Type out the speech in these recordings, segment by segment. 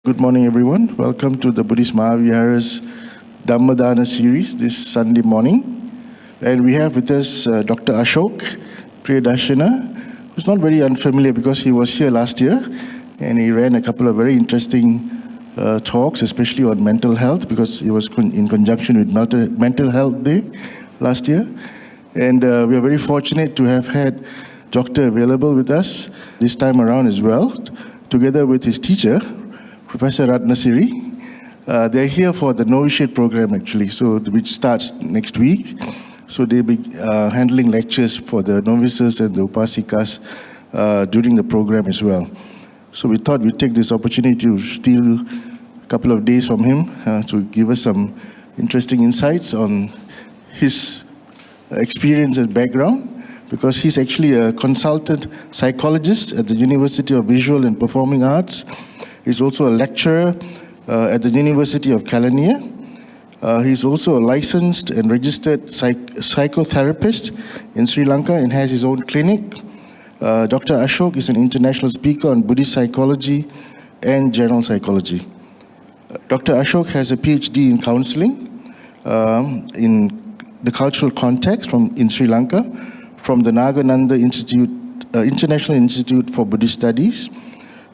Good morning, everyone. Welcome to the Buddhist Maha Vihara's Dhammadana series this Sunday morning. And we have with us Dr. Ashoke, Priyadarshana, who's not very unfamiliar because he was here last year and he ran a couple of very interesting talks, especially on mental health, because it was in conjunction with Mental Health Day last year. And we are very fortunate to have had Doctor available with us this time around as well, together with his teacher, Professor Ratnasiri. They're here for the Novitiate program actually, which starts next week. So they'll be handling lectures for the novices and the upasikas during the program as well. So we thought we'd take this opportunity to steal a couple of days from him to give us some interesting insights on his experience and background, because he's actually a consultant psychologist at the University of Visual and Performing Arts. He's also a lecturer at the University of Kelaniya. He's also a licensed and registered psychotherapist in Sri Lanka and has his own clinic. Dr. Ashoke is an international speaker on Buddhist psychology and general psychology. Dr. Ashoke has a PhD in counseling in the cultural context in Sri Lanka from the Nagananda Institute, International Institute for Buddhist Studies.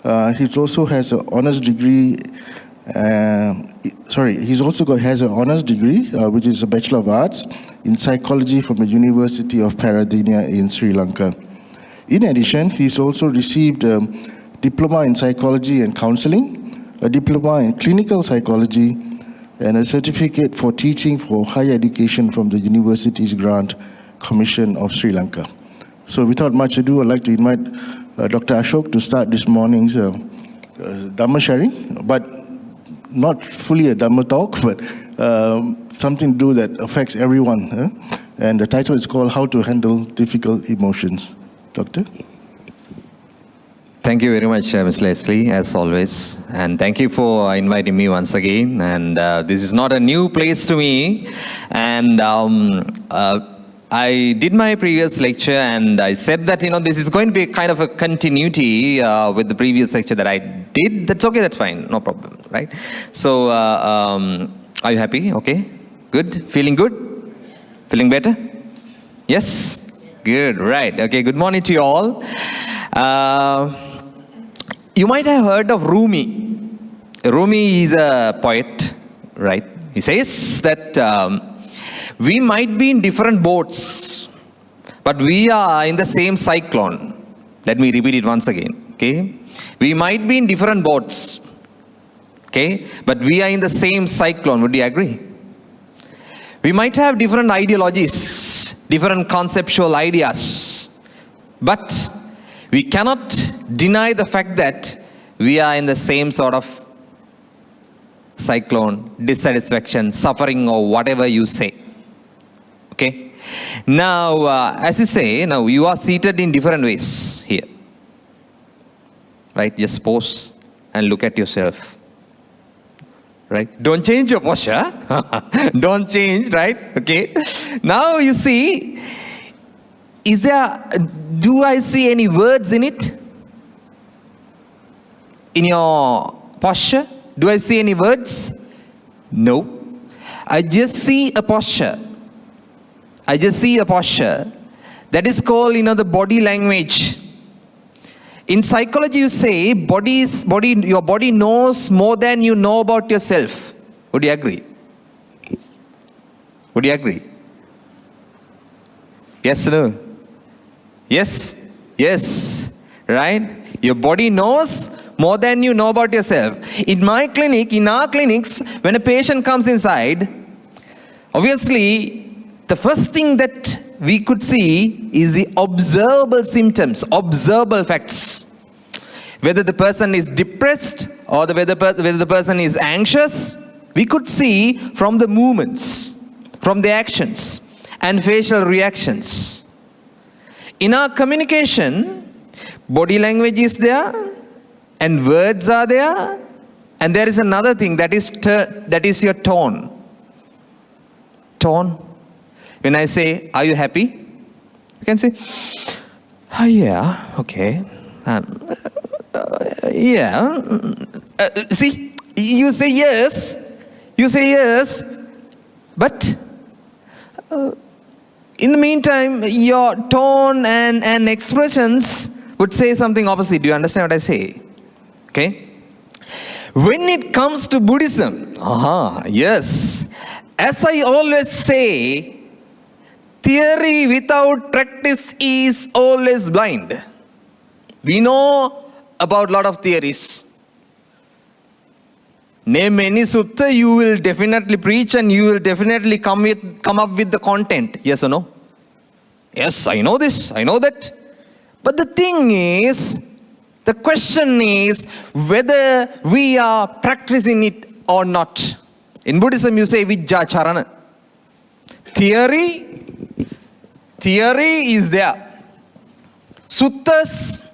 He also has an honors degree. Has an honors degree, which is a Bachelor of Arts in Psychology from the University of Priyadharshana in Sri Lanka. In addition, he's also received a Diploma in Psychology and Counseling, a Diploma in Clinical Psychology, and a certificate for teaching for higher education from the Universities Grant Commission of Sri Lanka. So without much ado, I'd like to invite Dr. Ashoke to start this morning's Dhamma sharing, but not fully a Dhamma talk, but something to do that affects everyone. And the title is called How to Handle Difficult Emotions. Doctor? Thank you very much, Ms. Leslie, as always. And thank you for inviting me once again. And this is not a new place to me. And I did my previous lecture and I said that, this is going to be kind of a continuity with the previous lecture that I did. That's okay, that's fine, no problem, right? So, are you happy? Okay, good, feeling good? Feeling better? Yes? Good, right. Okay, good morning to you all. You might have heard of Rumi. Rumi is a poet, right? He says that we might be in different boats, but we are in the same cyclone. Let me repeat it once again, okay? We might be in different boats, okay? But we are in the same cyclone. Would you agree? We might have different ideologies, different conceptual ideas, but we cannot deny the fact that we are in the same sort of cyclone, dissatisfaction, suffering, or whatever you say. Okay. Now, as you say, now you are seated in different ways here. Right? Just pause and look at yourself. Right? Don't change your posture. Don't change, right? Okay. Now you see, do I see any words in it? In your posture? Do I see any words? No. I just see a posture. I just see a posture. That is called, the body language. In psychology, you say your body knows more than you know about yourself. Would you agree? Would you agree? Yes or no? Yes? Yes. Right? Your body knows more than you know about yourself. In my clinic, in our clinics, when a patient comes inside, obviously, the first thing that we could see is the observable symptoms, observable facts. Whether the person is depressed or whether the person is anxious, we could see from the movements, from the actions and facial reactions. In our communication, body language is there and words are there, and there is another thing that is your tone. Tone. When I say, are you happy? You can say, oh yeah, okay. Yeah. See, you say yes, but in the meantime, your tone and expressions would say something opposite. Do you understand what I say? Okay? When it comes to Buddhism, yes. As I always say, theory without practice is always blind. We know about a lot of theories. Name any sutta, you will definitely preach and you will definitely come up with the content. Yes or no? Yes, I know this, I know that. But the thing is, the question is whether we are practicing it or not. In Buddhism, you say vijjacharana. Theory is there. Suttas,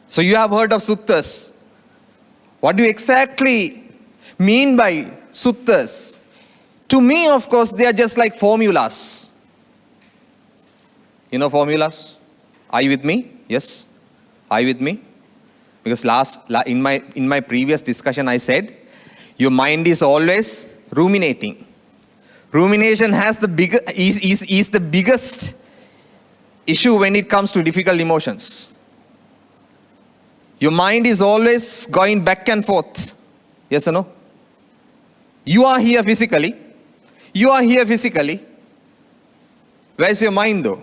so you have heard of suttas. What do you exactly mean by suttas? To me, of course, they are just like formulas. You know formulas? Are you with me? Yes? Are you with me? Because in my previous discussion I said, your mind is always ruminating. Rumination is the biggest issue when it comes to difficult emotions. Your mind is always going back and forth. Yes or no? You are here physically. Where's your mind though?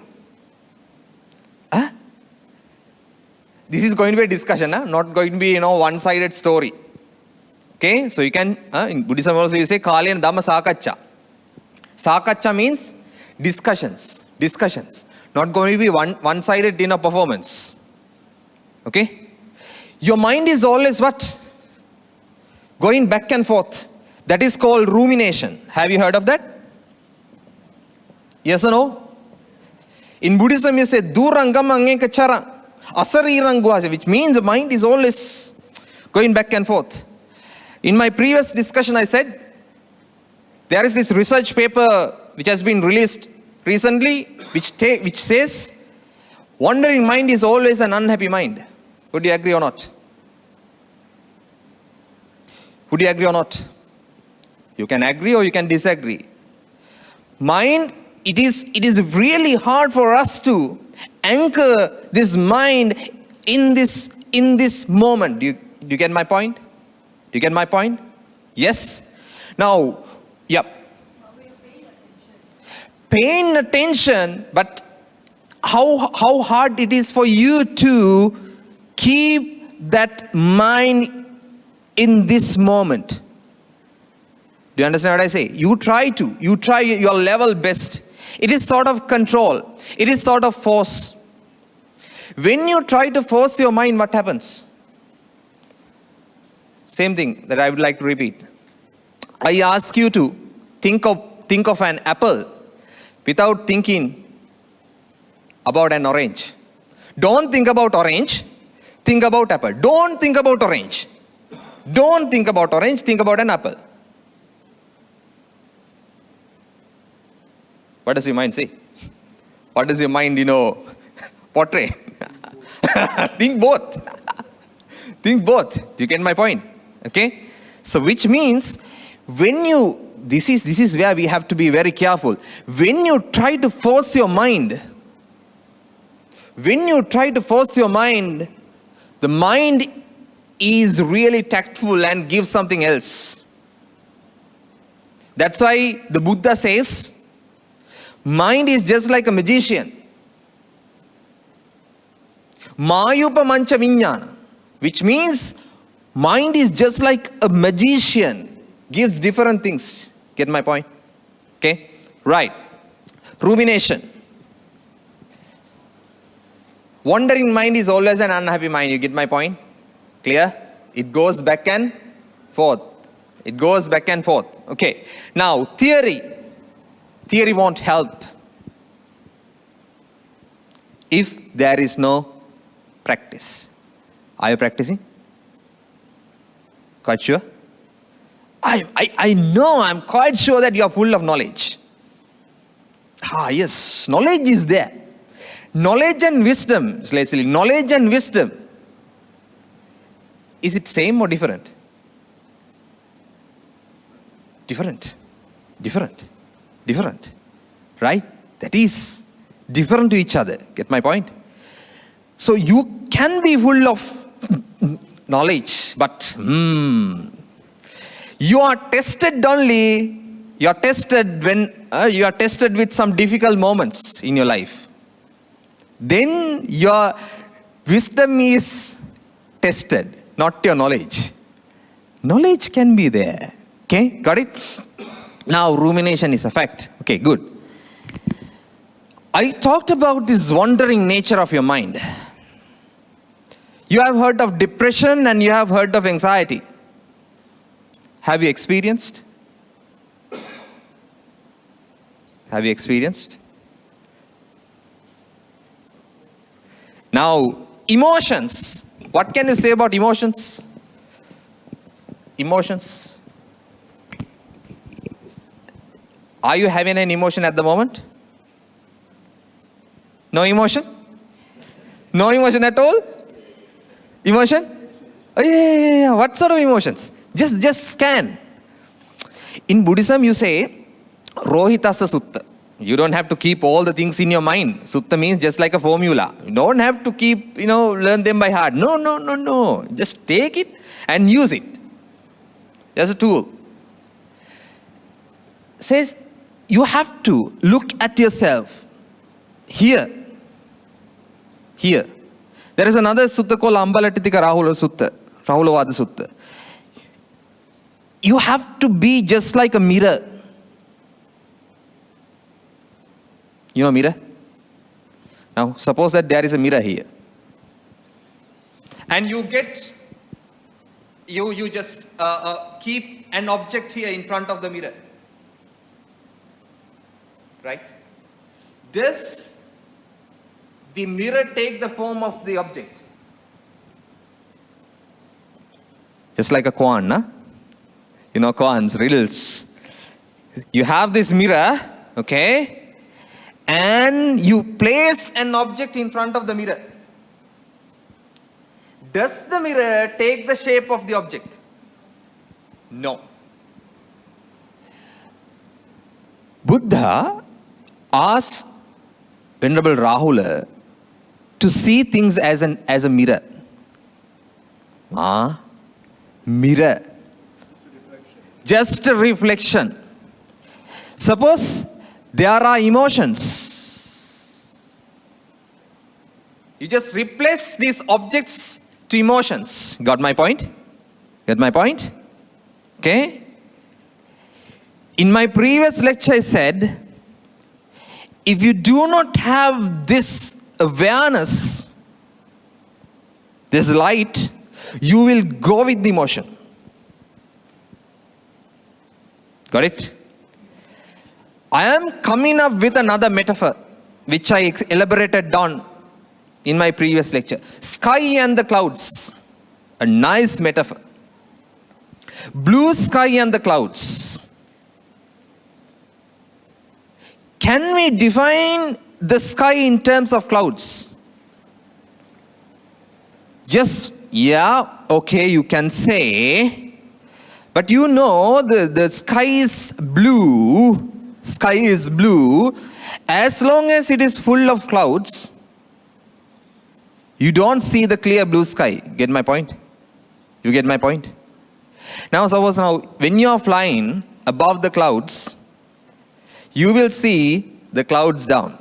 This is going to be a discussion, not going to be one-sided story. Okay, so you can, in Buddhism also you say, Kalena Dhamma Sakacha. Sakacha means discussions. Not going to be one-sided performance. Okay? Your mind is always what? Going back and forth. That is called rumination. Have you heard of that? Yes or no? In Buddhism you say, Durangam Angeka Chara. Asarirangwaja, which means the mind is always going back and forth. In my previous discussion I said, there is this research paper which has been released recently, which says, wandering mind is always an unhappy mind. Would you agree or not? Would you agree or not? You can agree or you can disagree. Mind, it is really hard for us to anchor this mind in this moment. Do you get my point? Do you get my point? Yes? Now, yep. Paying attention, but how hard it is for you to keep that mind in this moment. Do you understand what I say? You try your level best. It is sort of control. It is sort of force. When you try to force your mind, what happens? Same thing that I would like to repeat. I ask you to think of an apple without thinking about an orange. Don't think about orange, think about apple. Don't think about orange. Don't think about orange, think about an apple. What does your mind say? What does your mind, portray? Think both. Think both. Do you get my point? Okay? So which means, this is where we have to be very careful. When you try to force your mind, the mind is really tactful and gives something else. That's why the Buddha says, mind is just like a magician. Mayupa mancha viññāna, which means mind is just like a magician, gives different things. Get my point? Okay? Right. Rumination. Wandering mind is always an unhappy mind. You get my point? Clear? It goes back and forth. Okay. Now, theory. Theory won't help if there is no practice. Are you practicing? Quite sure? I know, I'm quite sure that you are full of knowledge. Yes, knowledge is there. Knowledge and wisdom, Leslie, knowledge and wisdom Is it same or different? Different. Different. Different. Right? That is different to each other. Get my point? So you can be full of knowledge, but you are tested only, you are tested when you are tested with some difficult moments in your life. Then your wisdom is tested, not your knowledge. Knowledge can be there. Okay, got it? Now rumination is a fact. Okay, good. I talked about this wandering nature of your mind. You have heard of depression and you have heard of anxiety. Have you experienced? Have you experienced? Now, emotions. What can you say about emotions? Emotions. Are you having an emotion at the moment? No emotion? No emotion at all? Emotion? Oh, yeah. What sort of emotions? Just scan. In Buddhism, you say, Rohitasa Sutta. You don't have to keep all the things in your mind. Sutta means just like a formula. You don't have to keep, learn them by heart. No. Just take it and use it. As a tool. Says, you have to look at yourself. Here. There is another sutta called Ambalatitika Rahula Sutta. Rahulavada Sutta. You have to be just like a mirror. You know mirror? Now, suppose that there is a mirror here. And you just keep an object here in front of the mirror. Right? Does the mirror take the form of the object? Just like a koan, huh? You know koans, riddles. You have this mirror, okay? And you place an object in front of the mirror. Does the mirror take the shape of the object? No. Buddha asked Venerable Rahula to see things as a mirror. Mirror. Just a reflection. Suppose there are emotions. You just replace these objects to emotions. Got my point? Get my point? Okay? In my previous lecture I said, if you do not have this awareness, this light, you will go with the emotion. Got it? I am coming up with another metaphor, which I elaborated on in my previous lecture. Sky and the clouds. A nice metaphor. Blue sky and the clouds. Can we define the sky in terms of clouds? Just, okay, you can say, but the sky is blue. Sky is blue. As long as it is full of clouds, you don't see the clear blue sky. Get my point? You get my point? Now suppose when you are flying above the clouds, you will see the clouds down.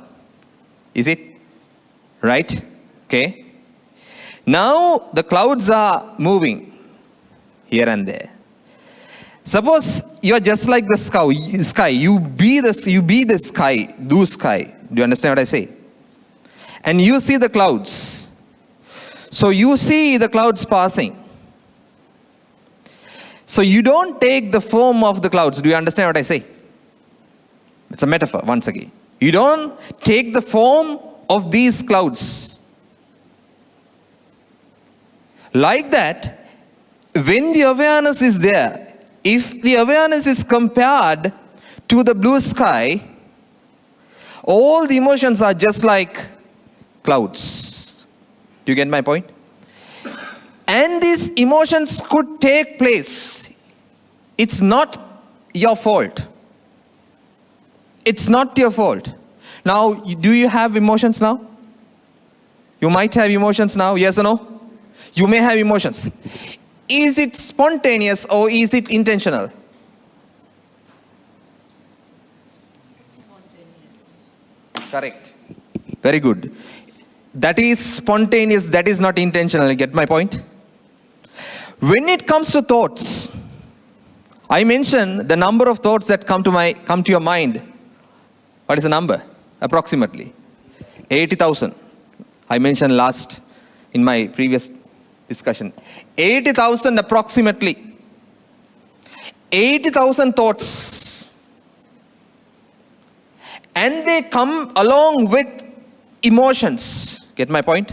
Is it? Right? Okay. Now the clouds are moving here and there. Suppose you are just like the sky. You be the sky, blue sky. Do you understand what I say? And you see the clouds. So you see the clouds passing. So you don't take the form of the clouds. Do you understand what I say? It's a metaphor, once again. You don't take the form of these clouds. Like that, when the awareness is there, if the awareness is compared to the blue sky, all the emotions are just like clouds. Do you get my point? And these emotions could take place. It's not your fault. It's not your fault. Now, do you have emotions now? You might have emotions now, yes or no? You may have emotions. Is it spontaneous or is it intentional? Correct. Very good. That is spontaneous, that is not intentional. You get my point? When it comes to thoughts, I mentioned the number of thoughts that come to your mind. What is the number? Approximately 80,000. I mentioned last in my previous discussion. 80,000 approximately. 80,000 thoughts. And they come along with emotions. Get my point?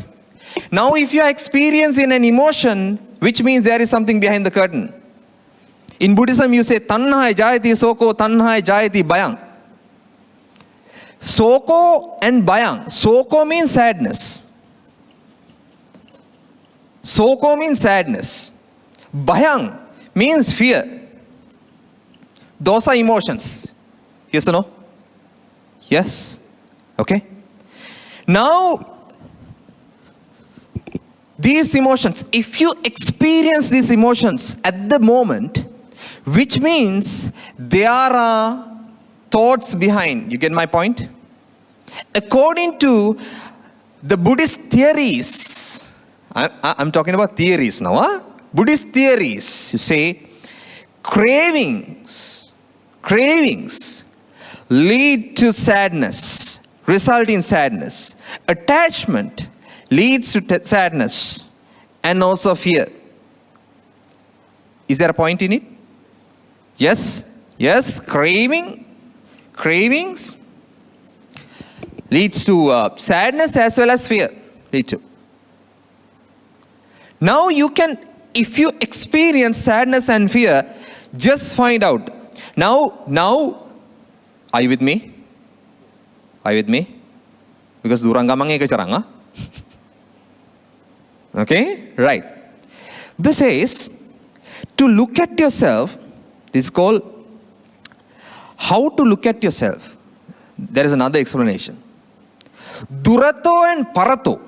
Now, if you are experiencing an emotion, which means there is something behind the curtain. In Buddhism, you say, Tanhai jayati soko, tanhai jayati bayang. Soko and bayang. Soko means sadness. Soko means sadness. Bayang means fear. Those are emotions. Yes or no? Yes? Okay. Now, these emotions, if you experience these emotions at the moment, which means there are thoughts behind. You get my point? According to the Buddhist theories, I'm talking about theories now. Huh? Buddhist theories, you say, cravings lead to sadness, result in sadness. Attachment leads to sadness and also fear. Is there a point in it? Yes? Yes? Cravings leads to sadness as well as fear. Lead to. Now you can, if you experience sadness and fear, just find out. Now, are you with me? Are you with me? Because durang gamange ke charanga. Okay? Right. This is to look at yourself. This is called how to look at yourself. There is another explanation. Durato and parato.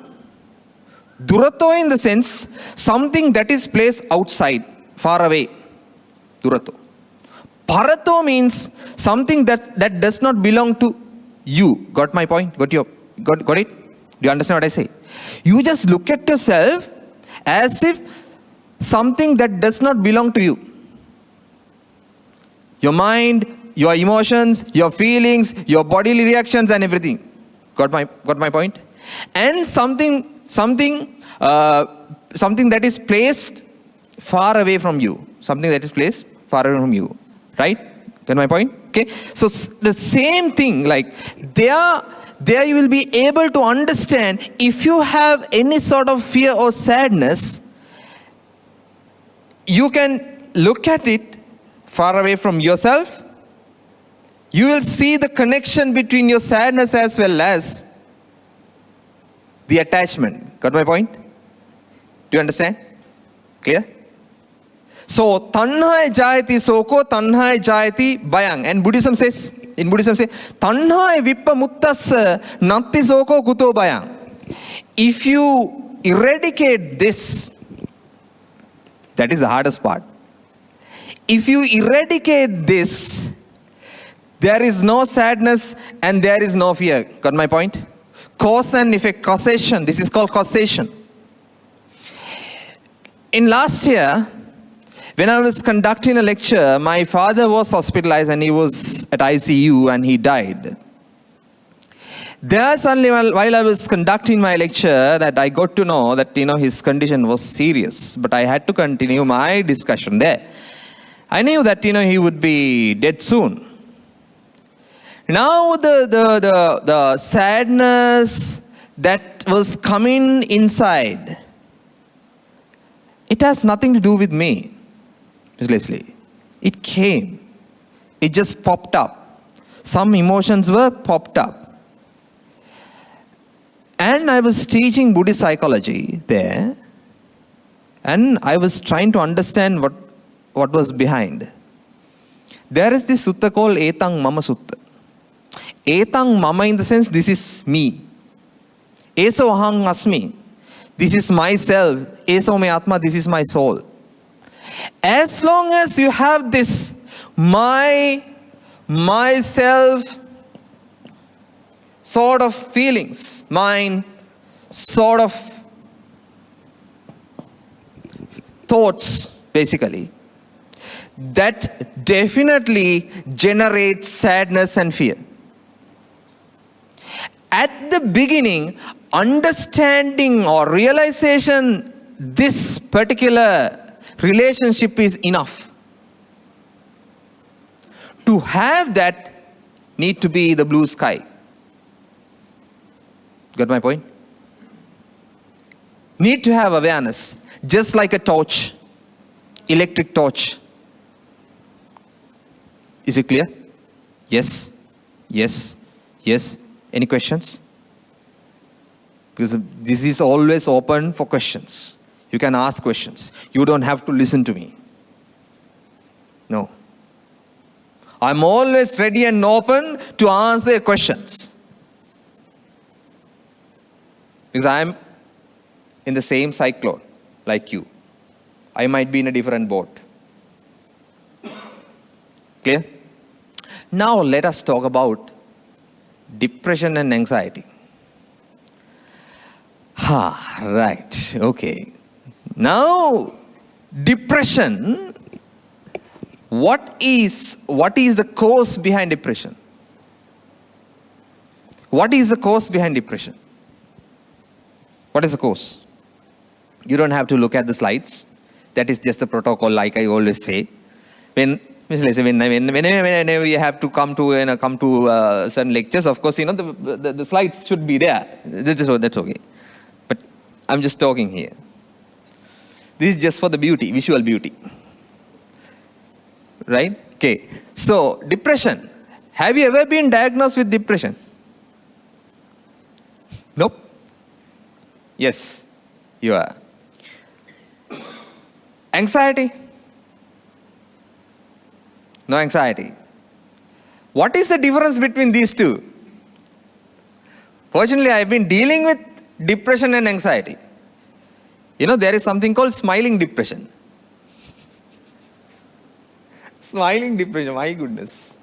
Durato in the sense something that is placed outside, far away. Durato. Parato means something that does not belong to you. Got my point? Got it? Do you understand what I say? You just look at yourself as if something that does not belong to you. Your mind, your emotions, your feelings, your bodily reactions and everything. Got my point? And something that is placed far away from you. Something that is placed far away from you. Right? Get my point? Okay. So the same thing, like there you will be able to understand if you have any sort of fear or sadness, you can look at it far away from yourself. You will see the connection between your sadness as well as the attachment. Got my point? Do you understand? Clear? So, tanhai jayati soko, tanhai jayati bayang. And Buddhism says, tanhai vippa muttassa natti soko kuto bayang. If you eradicate this, that is the hardest part. If you eradicate this, there is no sadness and there is no fear. Got my point? Cause and effect, causation. This is called causation. In last year, when I was conducting a lecture, my father was hospitalized and he was at ICU and he died. There suddenly, while I was conducting my lecture, that I got to know that his condition was serious. But I had to continue my discussion there. I knew that he would be dead soon. Now the sadness that was coming inside, it has nothing to do with me. Leslie, it came. It just popped up. Some emotions were popped up. And I was teaching Buddhist psychology there. And I was trying to understand what was behind. There is this sutta called Etang Mama Sutta. Etang Mama in the sense, this is me. Eso ahang asmi. This is myself. Eso me atma, this is my soul. As long as you have this myself sort of feelings, mine sort of thoughts, basically, that definitely generates sadness and fear. At the beginning, understanding or realization this particular relationship is enough. To have that, need to be the blue sky. Got my point? Need to have awareness, just like a torch, electric torch. Is it clear? Yes, yes, yes. Any questions? Because this is always open for questions. You can ask questions. You don't have to listen to me. No. I'm always ready and open to answer questions. Because I'm in the same cyclone like you. I might be in a different boat. Clear? Now let us talk about depression and anxiety. Right. Okay. Now, depression, what is the cause behind depression? What is the cause behind depression? What is the cause? You don't have to look at the slides. That is just the protocol, like I always say. Whenever you have to come to certain lectures, of course, the slides should be there. That's okay. But I'm just talking here. This is just for the beauty, visual beauty. Right? Okay. So, depression. Have you ever been diagnosed with depression? Nope. Yes, you are. Anxiety? No anxiety. What is the difference between these two? Fortunately, I've been dealing with depression and anxiety. There is something called smiling depression. Smiling depression, my goodness.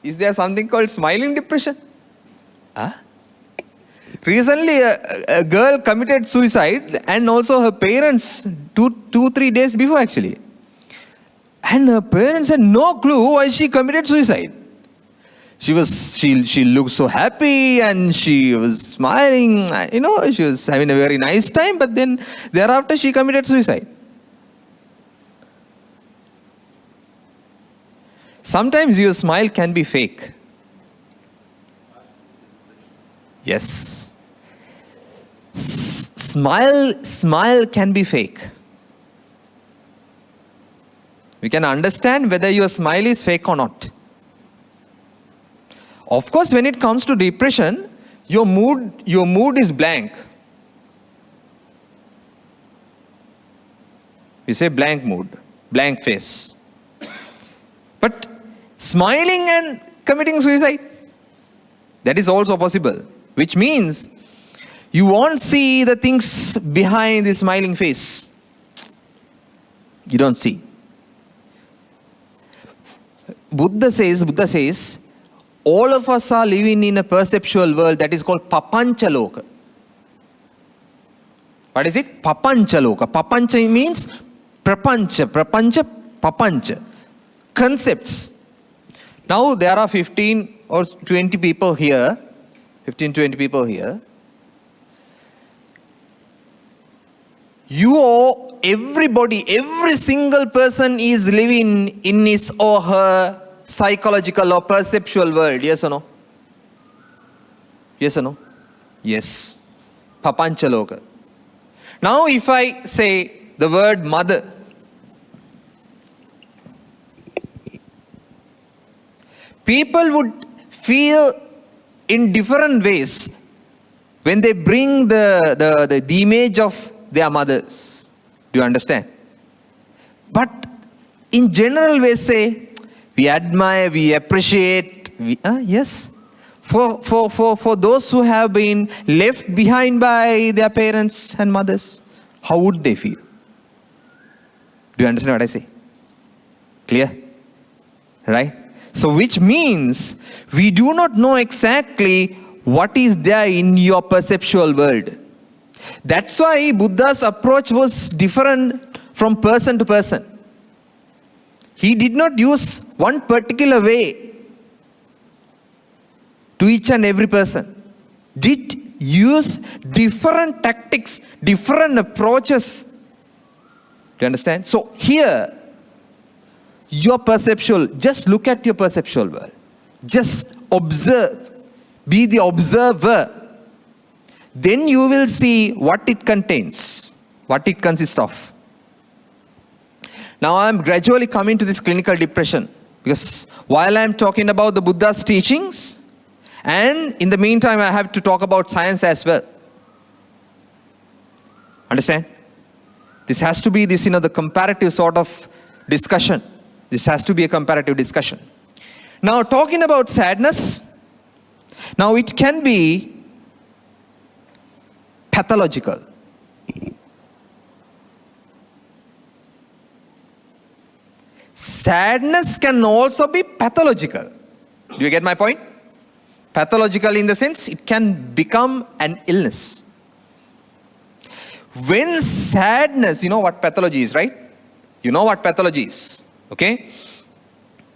Is there something called smiling depression? Recently, a girl committed suicide, and also her parents, 3 days before actually. And her parents had no clue why she committed suicide. She looked so happy and she was smiling, she was having a very nice time, but then thereafter she committed suicide. Sometimes your smile can be fake. Yes. Smile can be fake. We can understand whether your smile is fake or not. Of course, when it comes to depression, your mood is blank. We say blank mood, blank face. But smiling and committing suicide, that is also possible. Which means you won't see the things behind the smiling face. You don't see. Buddha says, all of us are living in a perceptual world that is called Papanchaloka. What is it? Papanchaloka. Papancha means papancha. Concepts. Now there are 15 or 20 people here. 15-20 people here. Everybody, every single person is living in his or her psychological or perceptual world. Yes or no? Yes or no? Yes. Papanchaloka. Now if I say the word mother, people would feel in different ways when they bring the image of their mothers. Do you understand? But in general way say, we admire, we appreciate, yes. For those who have been left behind by their parents and mothers, how would they feel? Do you understand what I say? Clear? Right? So which means we do not know exactly what is there in your perceptual world. That's why Buddha's approach was different from person to person. He did not use one particular way to each and every person. Did use different tactics, different approaches. Do you understand? So here, your perceptual, just look at your perceptual world. Just observe. Be the observer. Then you will see what it contains, what it consists of. Now I am gradually coming to this clinical depression, because while I am talking about the Buddha's teachings, and in the meantime I have to talk about science as well. Understand? This has to be this, the comparative sort of discussion. This has to be a comparative discussion. Now talking about sadness, now it can be pathological. Sadness can also be pathological. Do you get my point? Pathological in the sense it can become an illness. When sadness, you know what pathology is, right? You know what pathology is. Okay?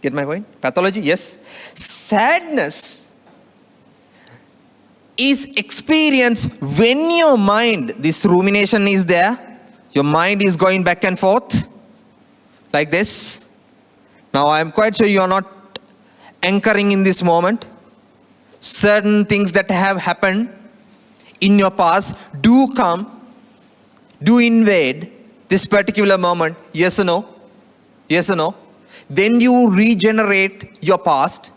Get my point? Pathology, yes. Sadness is experienced when your mind, this rumination is there, your mind is going back and forth like this. Now I am quite sure you are not anchoring in this moment. Certain things that have happened in your past do come, do invade this particular moment. Yes or no? Yes or no? Then you regenerate your past.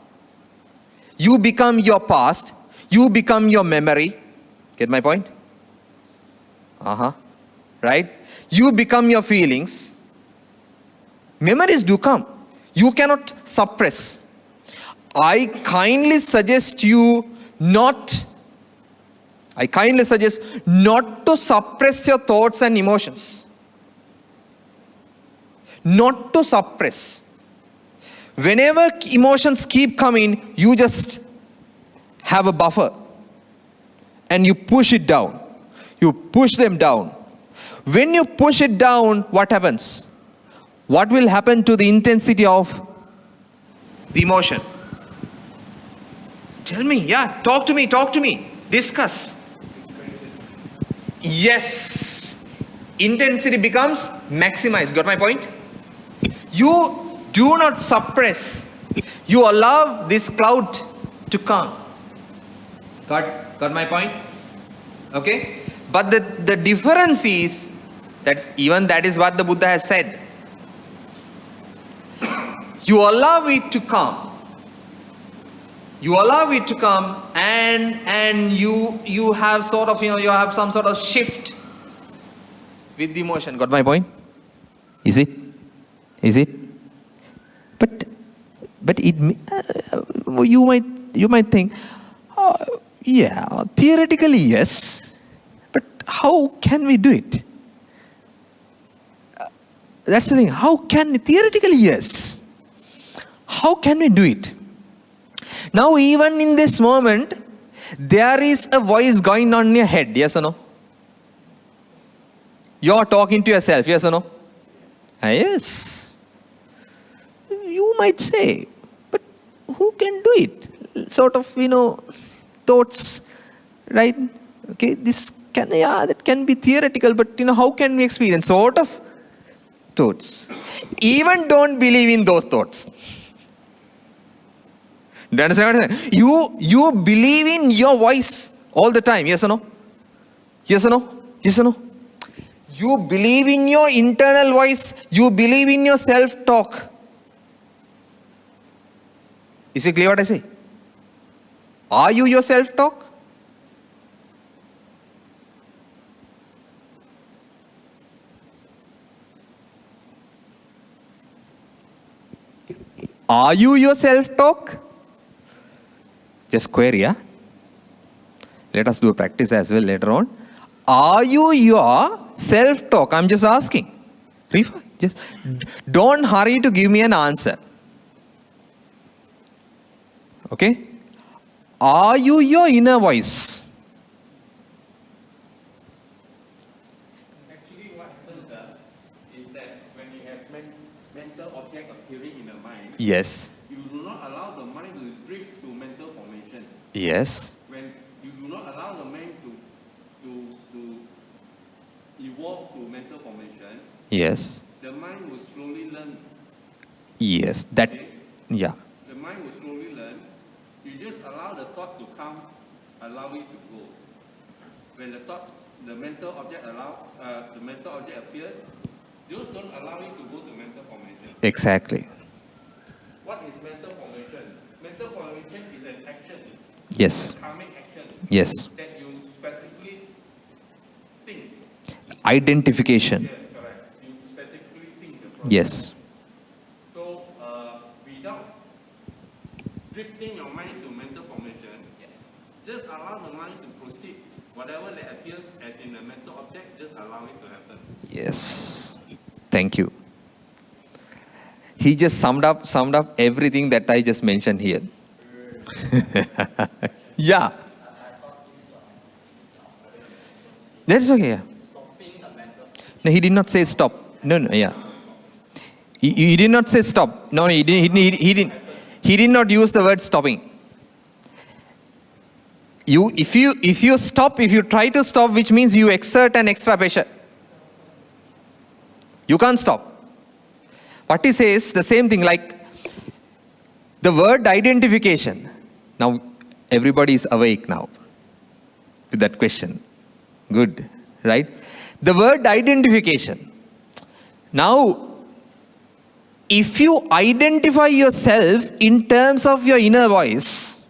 You become your past. You become your memory. Get my point? Right? You become your feelings. Memories do come. You cannot suppress. I kindly suggest you not to suppress your thoughts and emotions. Not to suppress. Whenever emotions keep coming, you just have a buffer and you push it down. You push them down. When you push it down, what happens? What will happen to the intensity of the emotion? Tell me, yeah, talk to me, discuss. Yes, intensity becomes maximized. Got my point? You do not suppress. You allow this cloud to come. Got my point? Okay? But the difference is that even that is what the Buddha has said. You allow it to come. You allow it to come, and you have sort of, you have some sort of shift with the emotion. Got my point? Is it? But it you might think, yeah, theoretically yes, but how can we do it? That's the thing. Theoretically yes. How can we do it? Now even in this moment, there is a voice going on in your head, yes or no? You're talking to yourself, yes or no? Yes. You might say, but who can do it? Sort of, thoughts, right? Okay, that can be theoretical, but how can we experience? Sort of thoughts. Even don't believe in those thoughts. Do you understand what I'm saying? You believe in your voice all the time, yes or no? Yes or no? Yes or no? You believe in your internal voice. You believe in your self-talk. Is it clear what I say? Are you your self-talk? Are you your self-talk? Just query, yeah? Let us do a practice as well later on. Are you your self-talk? I'm just asking. Just don't hurry to give me an answer. Okay? Are you your inner voice? Actually, what happens is that when you have mental object appearing in the mind, Yes. you do not allow the mind to drift to mental formation. Yes. When you do not allow the mind to evolve to mental formation, Yes. the mind will slowly learn. Yes. That. Okay? Yeah. The mind will slowly learn. You just allow the thought to come, allow it to go. When the mental object appears, just don't allow it to go to mental formation. Exactly. What is mental formation? Mental formation is an action. Yes. A karmic action. Yes. That you specifically think. Identification. Yes, correct. You specifically think the problem. Yes. So, without drifting your mind to mental formation, just allow the mind to proceed. Whatever that appears as in a mental object, just allow it to happen. Yes. Thank you. He just summed up everything that I just mentioned here. Yeah. That is okay. Yeah. No, he did not say stop. No, yeah. He did not say stop. No, he didn't. He did not use the word stopping. If you try to stop, which means you exert an extra pressure. You can't stop. What he says, the same thing, like the word identification. Now, everybody is awake now with that question. Good, right? The word identification. Now, if you identify yourself in terms of your inner voice,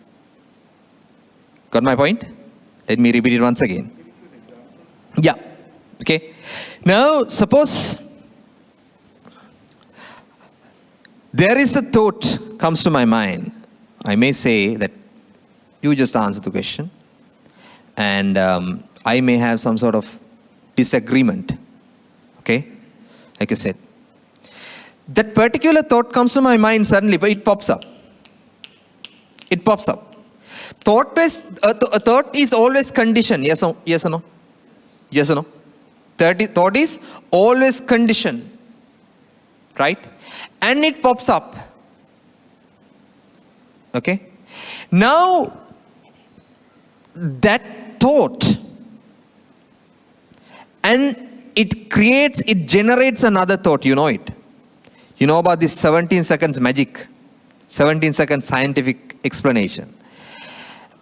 got my point? Let me repeat it once again. Yeah, okay. Now, suppose there is a thought comes to my mind. I may say that you just answer the question, and I may have some sort of disagreement. Okay, like I said, that particular thought comes to my mind suddenly, but it pops up. It pops up. A thought is always conditioned. Yes or no? Yes or no? Yes or no? Thought is always conditioned, right? And it pops up. Okay? Now, that thought, and it generates another thought, you know it. You know about this 17 seconds magic, 17 seconds scientific explanation.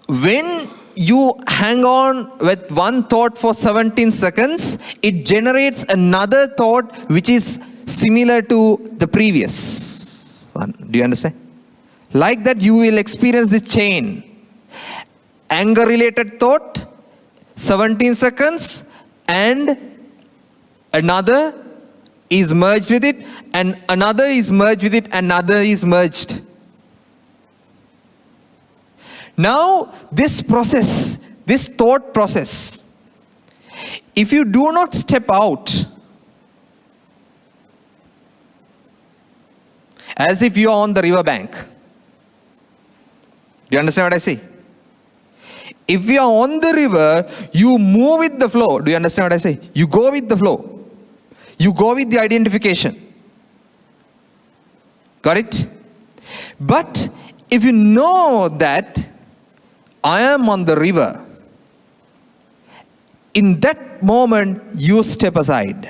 When you hang on with one thought for 17 seconds, it generates another thought which is similar to the previous one. Do you understand? Like that, you will experience the chain. Anger related thought, 17 seconds, and another is merged with it, and another is merged with it, and another is merged. Now, this process, this thought process, if you do not step out, as if you are on the river bank. Do you understand what I say? If you are on the river, you move with the flow. Do you understand what I say? You go with the flow. You go with the identification. Got it? But if you know that I am on the river, in that moment you step aside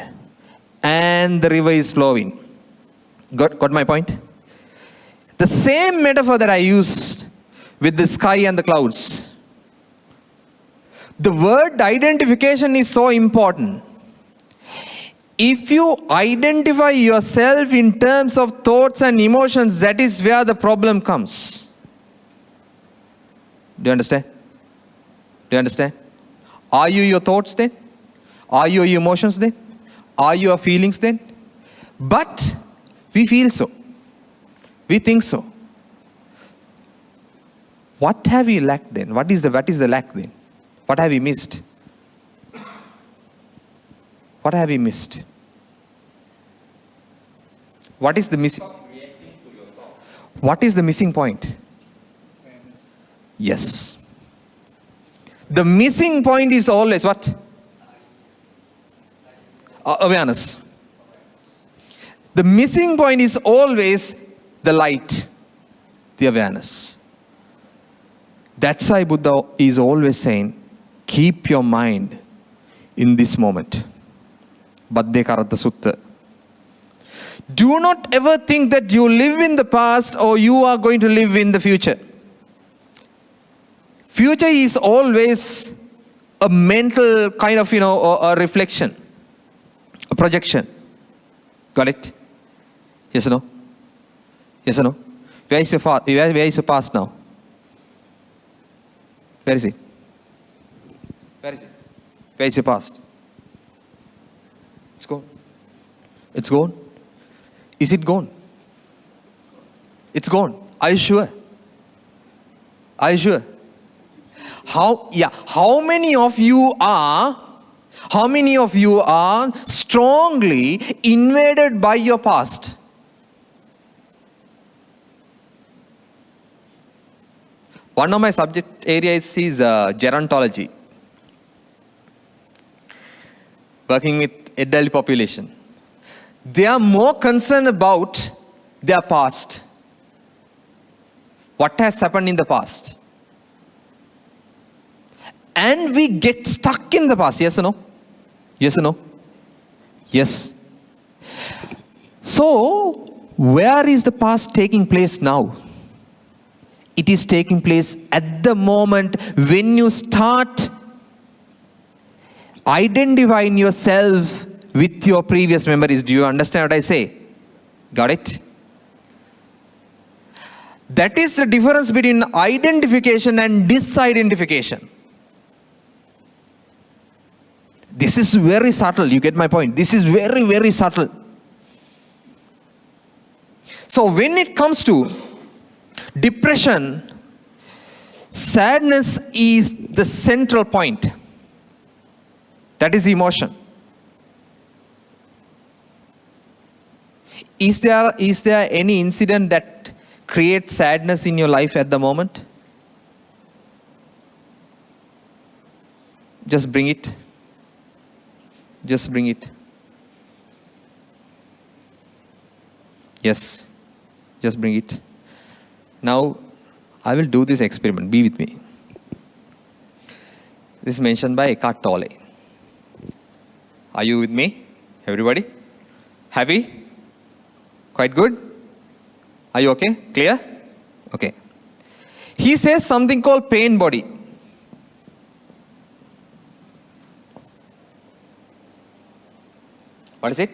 and the river is flowing. Got my point? The same metaphor that I used with the sky and the clouds. The word identification is so important. If you identify yourself in terms of thoughts and emotions, that is where the problem comes. Do you understand? Do you understand? Are you your thoughts then? Are you your emotions then? Are you your feelings then? But we feel so. We think so. What have we lacked then? What is the lack then? What have we missed? What have we missed? What is the missing? What is the missing point? Yes. The missing point is always what? Awareness. The missing point is always the light, the awareness. That's why Buddha is always saying, keep your mind in this moment. Baddhe Karata Sutta. Do not ever think that you live in the past or you are going to live in the future. Future is always a mental kind of, a reflection, a projection. Got it? Yes or no? Yes or no? Where is your past now? Where is it? Where is it? Where is your past? It's gone. It's gone. Is it gone? It's gone. Are you sure? Are you sure? How many of you are strongly invaded by your past? One of my subject areas is gerontology. Working with elderly population. They are more concerned about their past. What has happened in the past. And we get stuck in the past. Yes or no? Yes or no? Yes. So, where is the past taking place now? It is taking place at the moment when you start identifying yourself with your previous memories. Do you understand what I say? Got it? That is the difference between identification and disidentification. This is very subtle. You get my point? This is very, very subtle. So when it comes to depression, sadness is the central point. That is emotion. Is there any incident that creates sadness in your life at the moment? Just bring it. Just bring it. Yes. Just bring it. Now, I will do this experiment. Be with me. This is mentioned by Eckhart Tolle. Are you with me? Everybody? Happy? Quite good? Are you okay? Clear? Okay. He says something called pain body. What is it?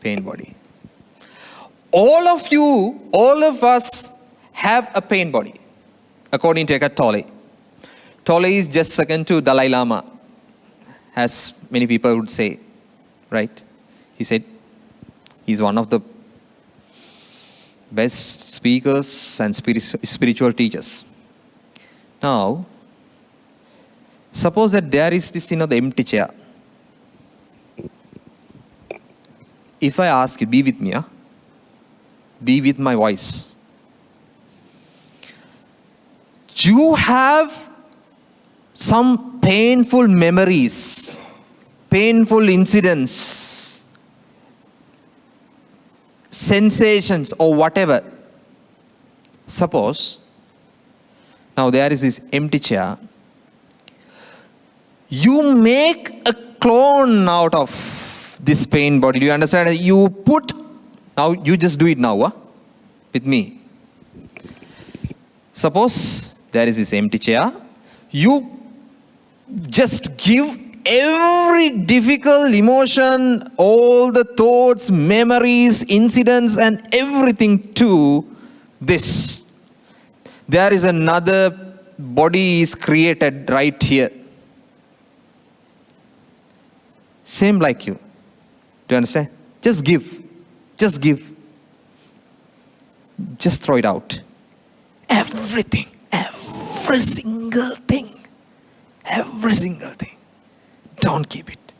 Pain body. All of us have a pain body, according to Eckhart Tolle. Tolle is just second to Dalai Lama, as many people would say, right? He said he's one of the best speakers and spiritual teachers. Now, suppose that there is this, the empty chair. If I ask you, be with me, be with my voice. You have some painful memories, painful incidents, sensations or whatever. Suppose, now there is this empty chair. You make a clone out of this pain body. Do you understand? You put, now you just do it now, with me. Suppose there is this empty chair. You just give every difficult emotion, all the thoughts, memories, incidents, and everything to this. There is another body is created right here. Same like you. Do you understand? Just give. Just give. Just throw it out. Everything, every single thing, every single thing. Don't keep it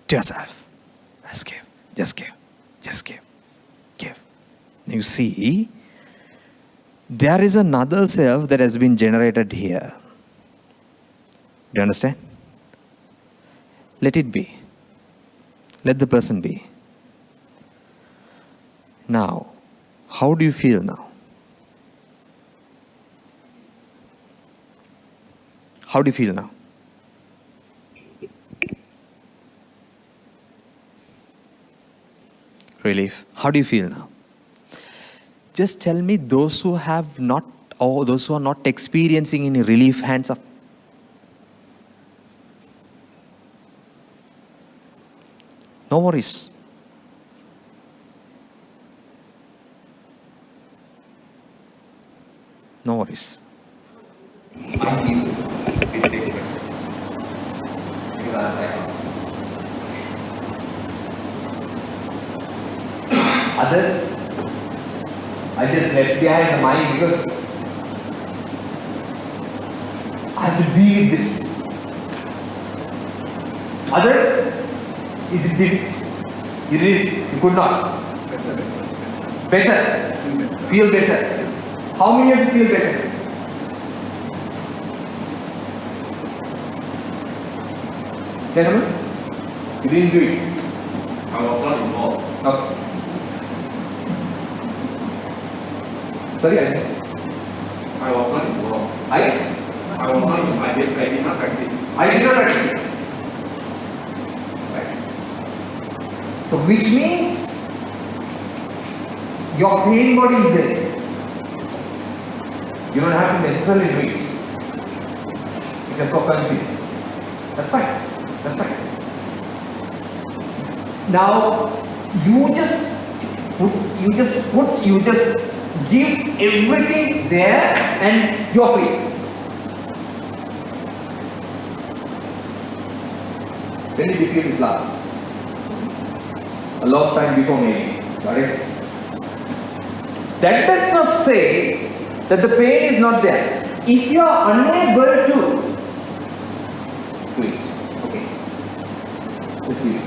to yourself. Just give, just give, just give, give. You see, there is another self that has been generated here. Do you understand? Let it be. Let the person be. Now, how do you feel now? How do you feel now? Relief. How do you feel now? Just tell me those who have not, or those who are not experiencing any relief, hands up. No worries. No worries. I feel it takes practice. Others, I just left behind the mind because I have to be with this. Others, is it difficult? You did it, you could not. Better. Feel better. How many of you feel better? Gentlemen, you didn't do it. I was not involved. Okay. Sorry, I didn't. I was not involved. I was not involved. I did not practice. I did not practice. Right. So which means your pain body is there. You don't have to necessarily do it. If you're so confused. That's fine. That's fine. Now you just give everything there and you're free. When did you feel this last? A long time before maybe. Got it? That does not say that the pain is not there. If you are unable to do it, okay, just leave it.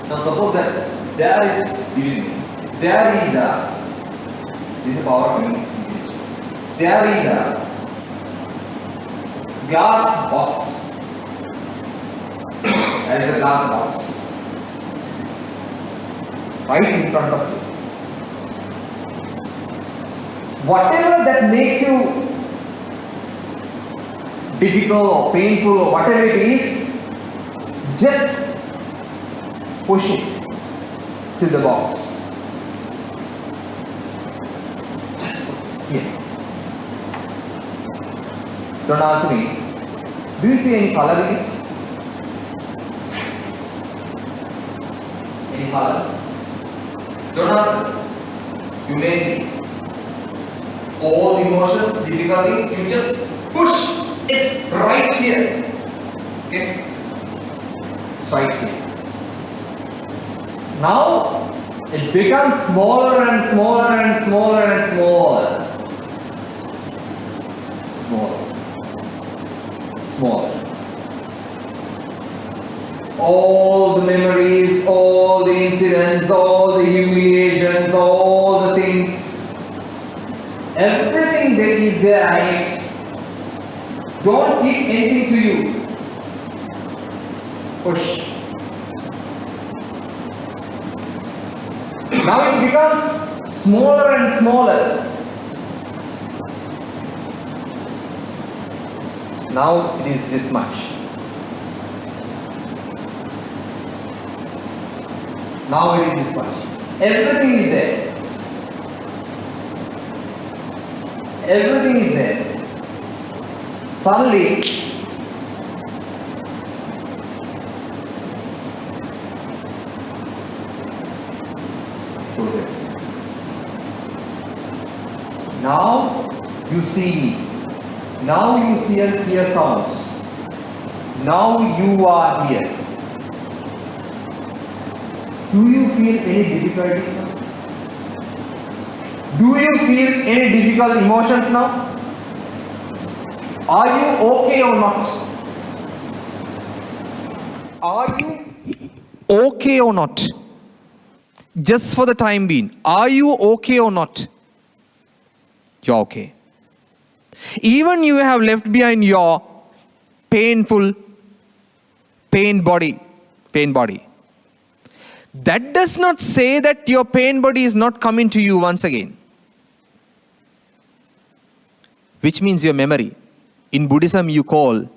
Now suppose that there is divinity. There is this is power of communication. There is a glass box. There is a glass box right in front of you. Whatever that makes you difficult or painful or whatever it is, just push it to the box. Here. Don't answer me. Do you see any color in it? Any color? Don't answer. You may see. All emotions, difficulties, you just push. It's right here. Okay? It's right here. Now, it becomes smaller and smaller and smaller and smaller. Smaller. All the memories, all the incidents, all the humiliations, all the things, everything that is there in it, don't keep anything to you. Push. Now it becomes smaller and smaller. Now it is this much. Now it is this much. Everything is there. Everything is there. Suddenly, now you see me. Now you hear sounds. Now you are here. Do you feel any difficulties now? Do you feel any difficult emotions now? Are you okay or not? Are you okay or not? Just for the time being, are you okay or not? You're okay. Even you have left behind your painful, pain body. That does not say that your pain body is not coming to you once again. Which means your memory. In Buddhism you call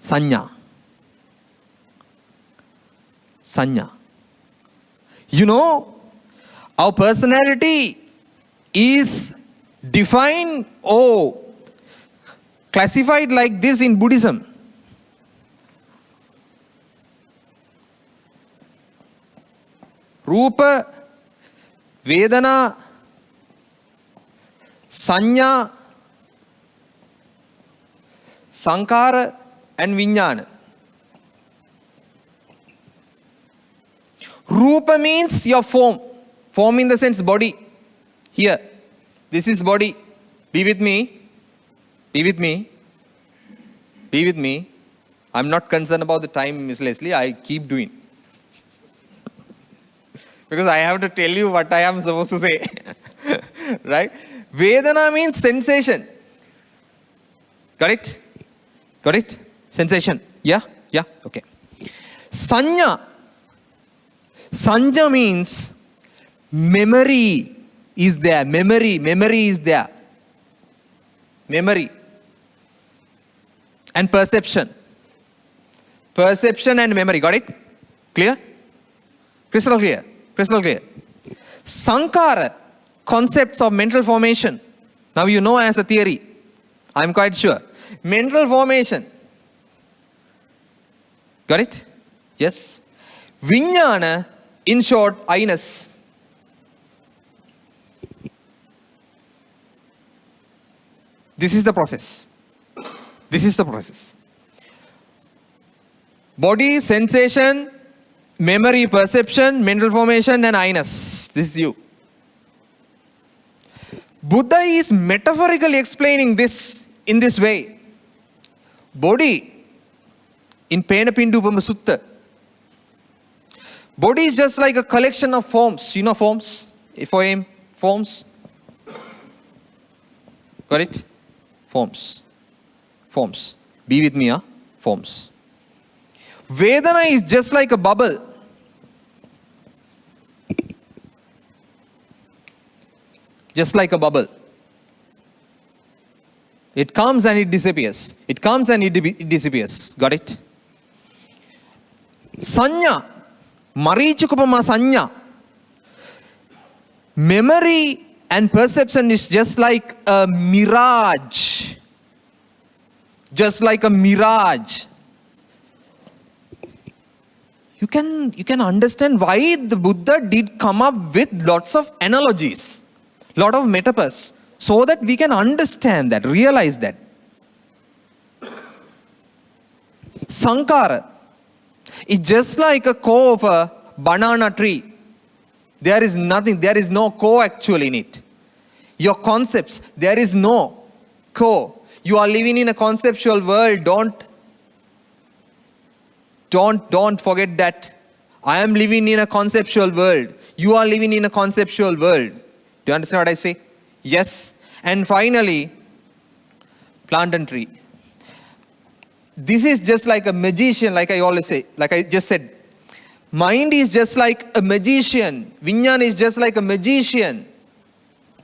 sanya. Sanya. You know, our personality is defined or classified like this in Buddhism. Rupa, Vedana, Sanya, Sankara and Vijnana. Rupa means your form. Form in the sense body. Here. This is body. Be with me. Be with me. Be with me. I'm not concerned about the time, Miss Leslie. I keep doing. Because I have to tell you what I am supposed to say. Right? Vedana means sensation. Got it? Got it? Sensation. Yeah? Yeah? Okay. Sanya. Sanya means memory is there. Memory is there. Memory. And perception. Perception and memory. Got it? Clear? Crystal clear. Crystal clear. Sankara, concepts of mental formation. Now you know as a theory. I'm quite sure. Mental formation. Got it? Yes. Vijnana, in short, I-ness. This is the process. This is the process. Body, sensation, memory, perception, mental formation and I-ness. This is you. Buddha is metaphorically explaining this in this way. Body, in Pena Pindupama Sutta, body is just like a collection of forms. You know forms? F-O-M, forms. Got it? Forms. Forms. Be with me, huh? Forms. Vedana is just like a bubble. Just like a bubble. It comes and it disappears. It comes and it disappears. Got it? Sanya. Marichukupama sanya. Memory and perception is just like a mirage. Just like a mirage. You can understand why the Buddha did come up with lots of analogies, lot of metaphors, so that we can understand that, realize that. Sankara is just like a core of a banana tree. There is nothing, there is no core actually in it. Your concepts, there is no core. You are living in a conceptual world. Don't forget that. I am living in a conceptual world. You are living in a conceptual world. Do you understand what I say? Yes. And finally, plant and tree. This is just like a magician, like I always say, like I just said. Mind is just like a magician. Vijnana is just like a magician.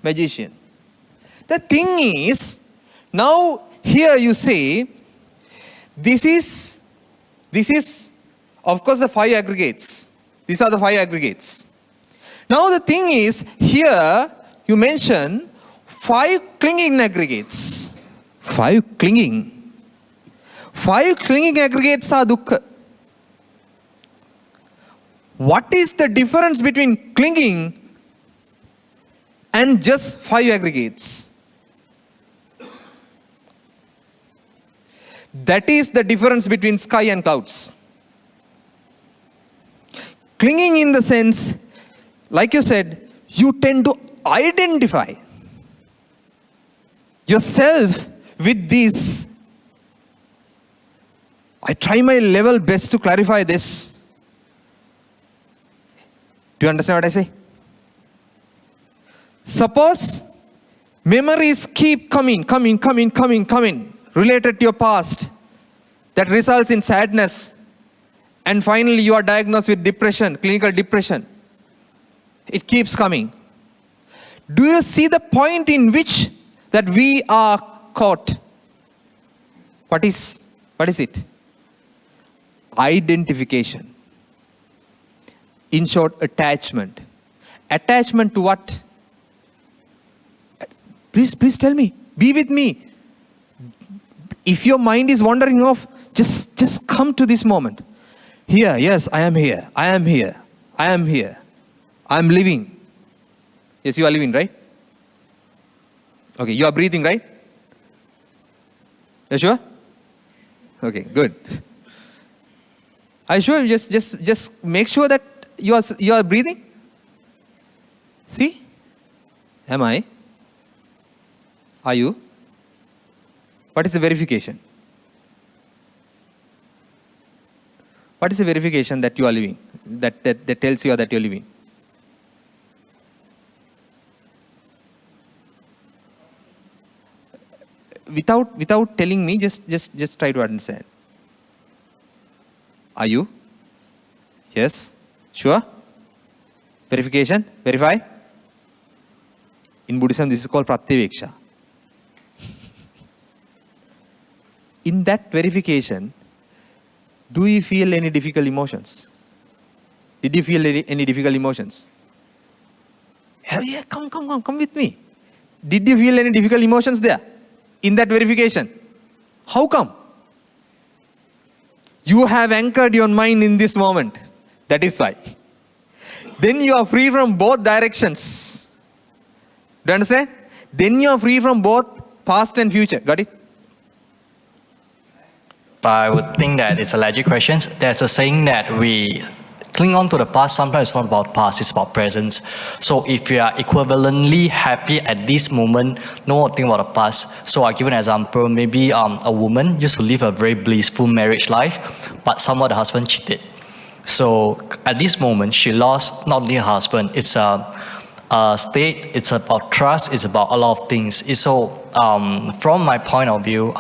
Magician. The thing is, now here you see, this is, of course, the 5 aggregates. These are the 5 aggregates. Now the thing is, here you mention 5 clinging aggregates. 5 clinging. 5 clinging aggregates are dukkha. What is the difference between clinging and just 5 aggregates? That is the difference between sky and clouds. Clinging in the sense, like you said, you tend to identify yourself with this, I try my level best to clarify this. Do you understand what I say? Suppose memories keep coming, related to your past, that results in sadness, and finally you are diagnosed with depression, clinical depression. It keeps coming. Do you see the point in which that we are caught? What is it? Identification. In short, attachment. Attachment to what? Please tell me. Be with me. If your mind is wandering off, just come to this moment. Here, yes, I am here. I am here. I am here. I am living. Yes, you are living, right? Okay, you are breathing, right? You sure? Okay, good. Are you sure? Just make sure that you are breathing. See? Am I? Are you? What is the verification? What is the verification that you are living? That tells you that you are living? Without telling me, just try to understand. Are you? Yes? Sure? Verification? Verify? In Buddhism, this is called pratyaveksha. In that verification, do you feel any difficult emotions? Did you feel any difficult emotions? Yeah, come with me. Did you feel any difficult emotions there? In that verification? How come? You have anchored your mind in this moment. That is why. Then you are free from both directions. Do you understand? Then you are free from both past and future. Got it? But I would think that it's a legit question. There's a saying that we cling on to the past. Sometimes it's not about past, it's about presence. So if you are equivalently happy at this moment, no one think about the past. So I give an example, maybe a woman used to live a very blissful marriage life, but somehow the husband cheated. So at this moment, she lost not only her husband, it's a state, it's about trust, it's about a lot of things. So from my point of view,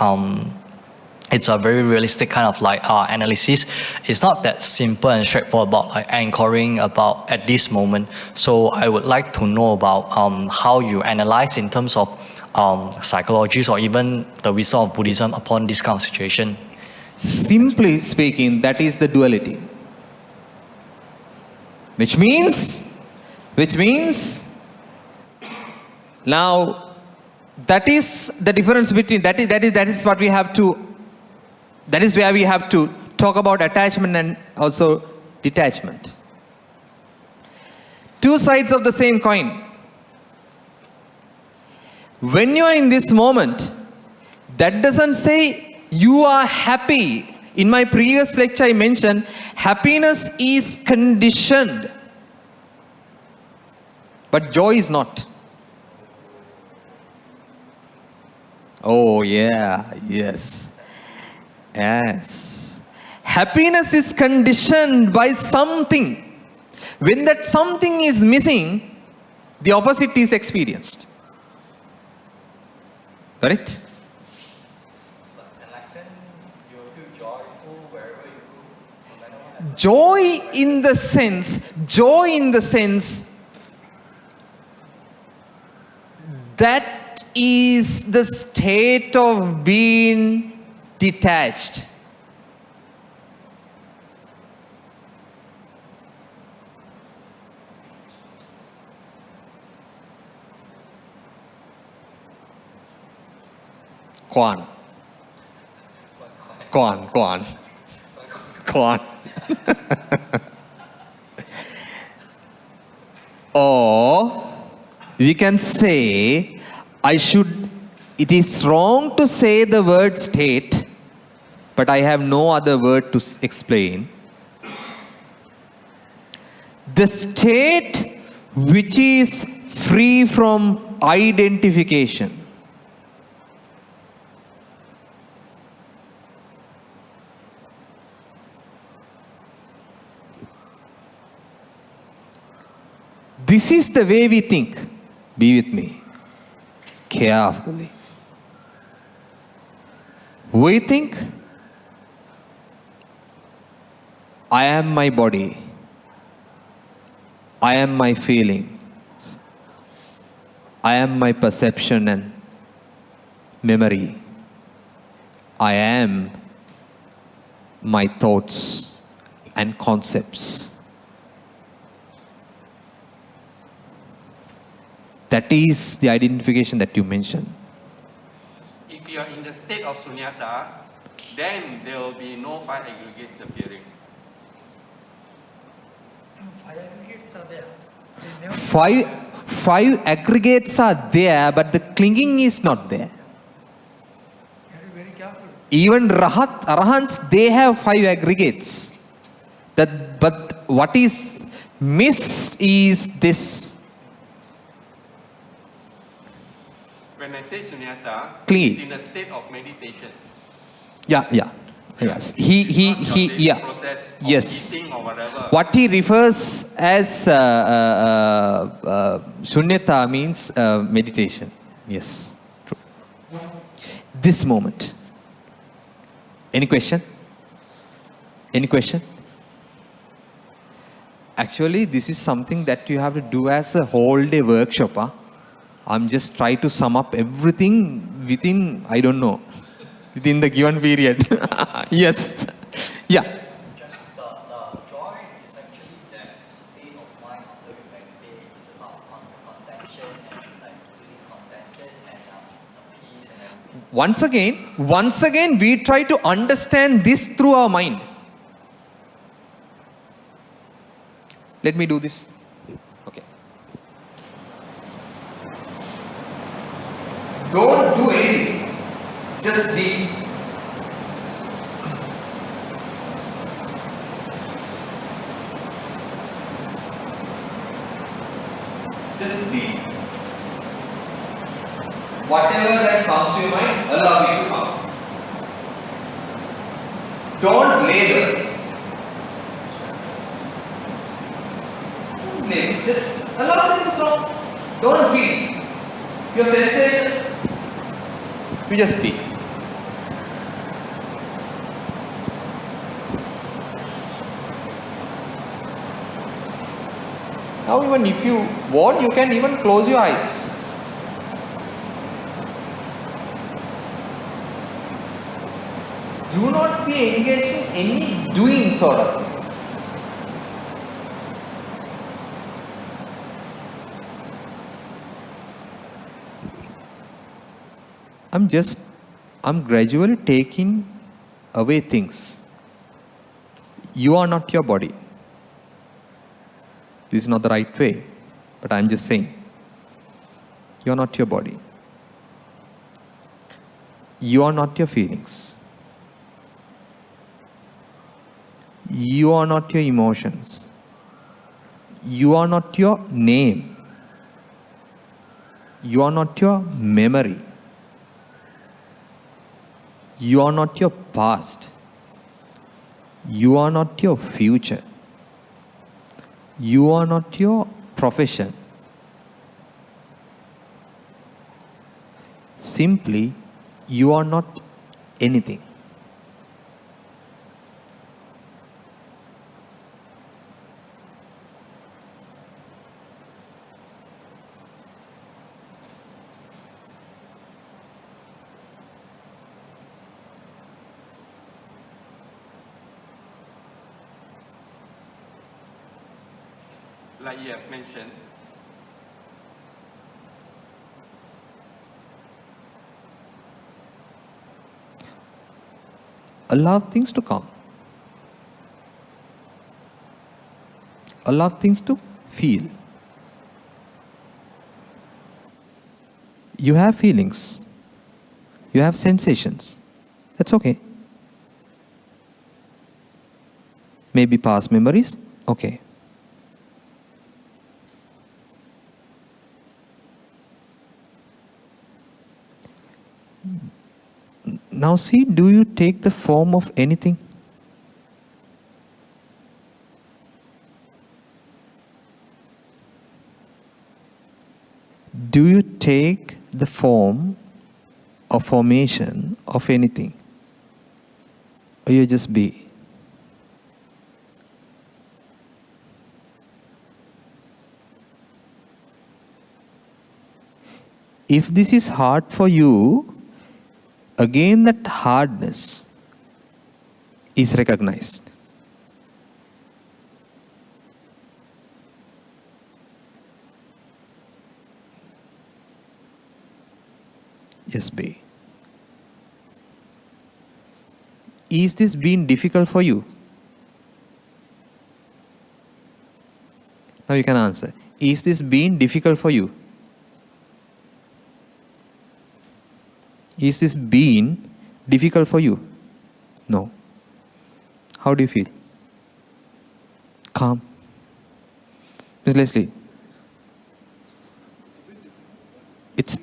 it's a very realistic kind of like analysis. It's not that simple and straightforward about like anchoring about at this moment. So I would like to know about how you analyze in terms of psychologies or even the wisdom of Buddhism upon this kind of situation. Simply speaking, that is the duality. Which means, now that is the difference between, that is what we have to, that is where we have to talk about attachment and also detachment. Two sides of the same coin. When you are in this moment, that doesn't say you are happy. In my previous lecture I mentioned, happiness is conditioned, but joy is not. Oh yeah, yes. Yes. Happiness is conditioned by something. When that something is missing, the opposite is experienced. Correct? Joy in the sense that is the state of being detached. Go on. Or we can say, it is wrong to say the word state, but I have no other word to explain. The state which is free from identification. This is the way we think. Be with me carefully. We think, I am my body. I am my feelings. I am my perception and memory. I am my thoughts and concepts. That is the identification that you mentioned. If you are in the state of sunyata, then there will be no five aggregates appearing. Five aggregates are there, but the clinging is not there. Even arahants, they have five aggregates. But what is missed is this. When I say sunyata, Clean. it's in a state of meditation. Yeah. Yes. Yeah. Process of Yes. eating or whatever. What he refers as shunyata means meditation. Yes. True. This moment. Any question? Any question? Actually, this is something that you have to do as a whole day workshop. Huh? I'm just trying to sum up everything within, I don't know, within the given period. Yes. Yeah. Just the joy is actually that state of mind after we meditate. It's about contention and like feeling contented and peace and everything. Once again, we try to understand this through our mind. Let me do this. Okay. Don't do anything. Just be. Just be. Whatever that comes to your mind, allow it to come. Don't label. Don't label. Just allow them to come. Don't feel. Your sensations. You just be. Now even if you want, you can even close your eyes. Do not be engaged in any doing sort of things. I'm gradually taking away things. You are not your body. This is not the right way, but I'm just saying. You are not your body. You are not your feelings. You are not your emotions. You are not your name. You are not your memory. You are not your past. You are not your future. You are not your profession. Simply, you are not anything. Like you have mentioned, Allow things to come. Allow things to feel. You have feelings. You have sensations. That's okay. Maybe past memories. Okay. Now see, do you take the form of anything? Do you take the form or formation of anything? Or you just be? If this is hard for you, again that hardness is recognized. Just be. Is this being difficult for you? Now you can answer. Is this being difficult for you? Is this being difficult for you? No. How do you feel? Calm. Ms. Leslie. It's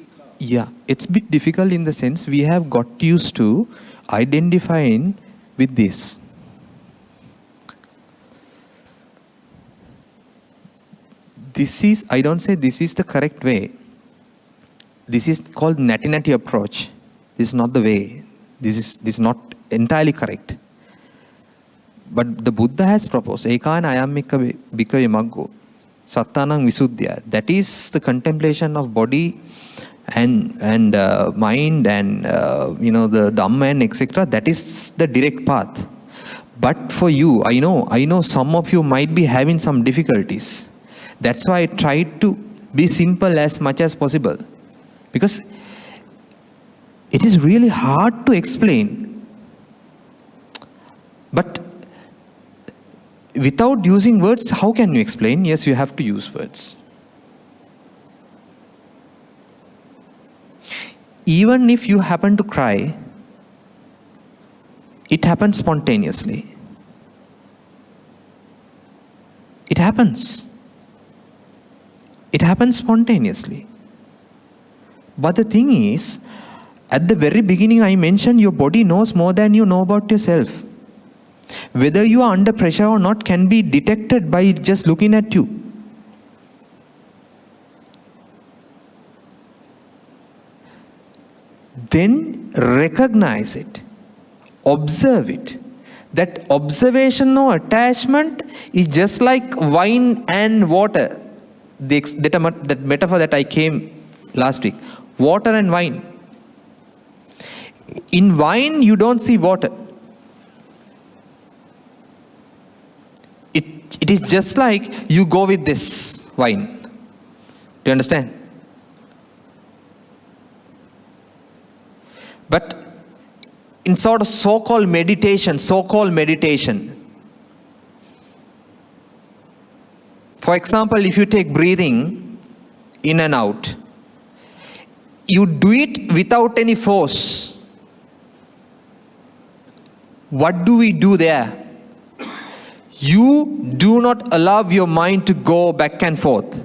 a bit difficult in the sense we have got used to identifying with this. I don't say this is the correct way. This is called nati-nati approach. This is not the way. This is not entirely correct. But the Buddha has proposed, Ekana ayammika bhikkhave maggo, sattanang visuddhya. That is the contemplation of body and mind and the Dhamma and etc. That is the direct path. But for you, I know some of you might be having some difficulties. That's why I tried to be simple as much as possible. Because it is really hard to explain. But without using words, how can you explain? Yes, you have to use words. Even if you happen to cry, it happens spontaneously. It happens. It happens spontaneously. But the thing is, at the very beginning I mentioned your body knows more than you know about yourself. Whether you are under pressure or not can be detected by just looking at you. Then recognize it. Observe it. That observation or attachment is just like wine and water. That metaphor that I came last week. Water and wine. In wine, you don't see water. It is just like you go with this wine. Do you understand? But in sort of so-called meditation, for example, if you take breathing in and out, you do it without any force. What do we do there? You do not allow your mind to go back and forth.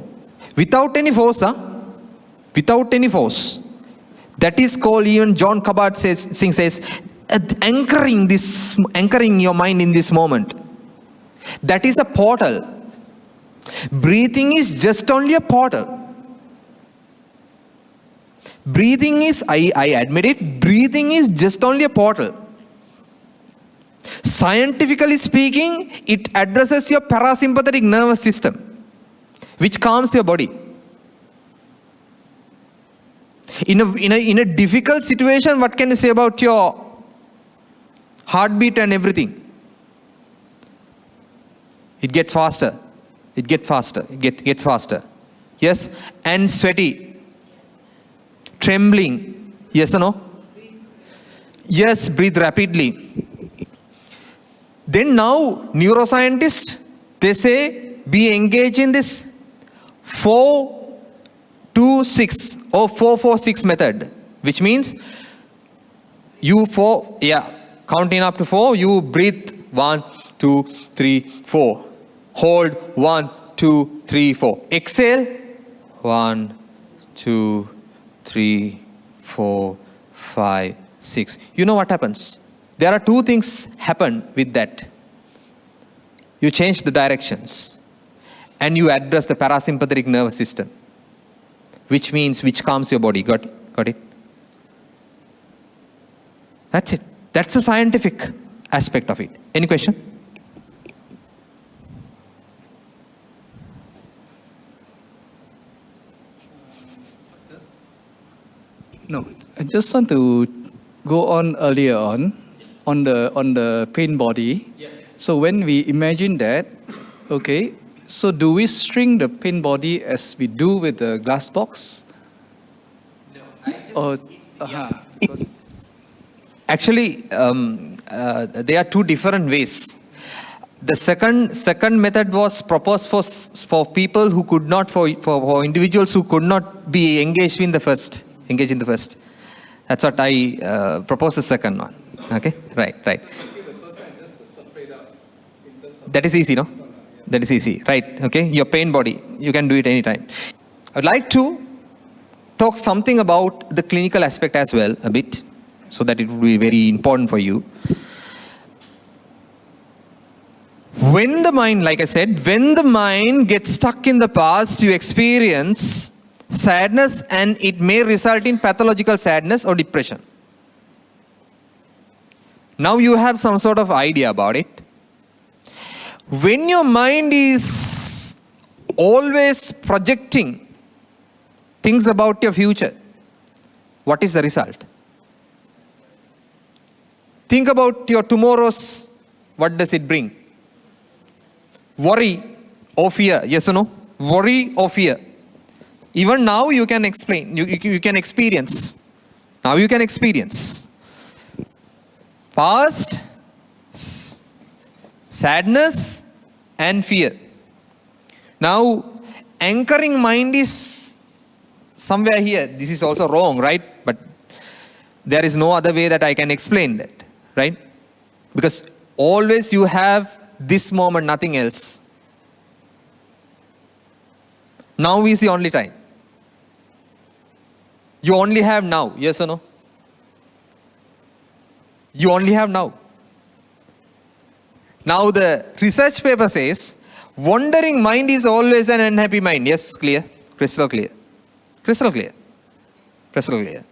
Without any force, Without any force. That is called, even John Kabat-Zinn says, anchoring your mind in this moment. That is a portal. Breathing is just only a portal. Breathing is, I admit it, breathing is just only a portal. Scientifically speaking, it addresses your parasympathetic nervous system, which calms your body. In a difficult situation, what can you say about your heartbeat and everything? It gets faster. It gets faster. Yes, and sweaty. Trembling. Yes or no? Yes, breathe rapidly. Then now, neuroscientists, they say, be engaged in this 4-2-6 or 4-4-6 method, which means counting up to 4, you breathe 1, 2, 3, 4. Hold 1, 2, 3, 4. Exhale 1, 2, 3, 4, 5, 6. You know what happens? There are two things happen with that. You change the directions and you address the parasympathetic nervous system, which calms your body. Got it? That's it. That's the scientific aspect of it. Any question? No, I just want to go on earlier on the pain body. Yes. So when we imagine that, okay, so do we shrink the pain body as we do with the glass box? No, Actually, there are two different ways. The second method was proposed for people who could not, for individuals who could not be engaged in the first. That's what I proposed the second one. Okay, right. That is easy, no? That is easy, right? Okay, your pain body, you can do it anytime. I'd like to talk something about the clinical aspect as well, a bit, so that it will be very important for you. When the mind, like I said, when the mind gets stuck in the past, you experience sadness, and it may result in pathological sadness or depression. Now you have some sort of idea about it. When your mind is always projecting things about your future, what is the result? Think about your tomorrows. What does it bring? Worry or fear? Yes or no? Worry or fear? Even now you can explain, you can experience. Now you can experience. Past, sadness and fear. Now, anchoring mind is somewhere here. This is also wrong, right? But there is no other way that I can explain that, right? Because always you have this moment, nothing else. Now is the only time. You only have now, yes or no? You only have now. Now the research paper says, wandering mind is always an unhappy mind. Yes, clear? Crystal clear. Crystal clear. Crystal clear.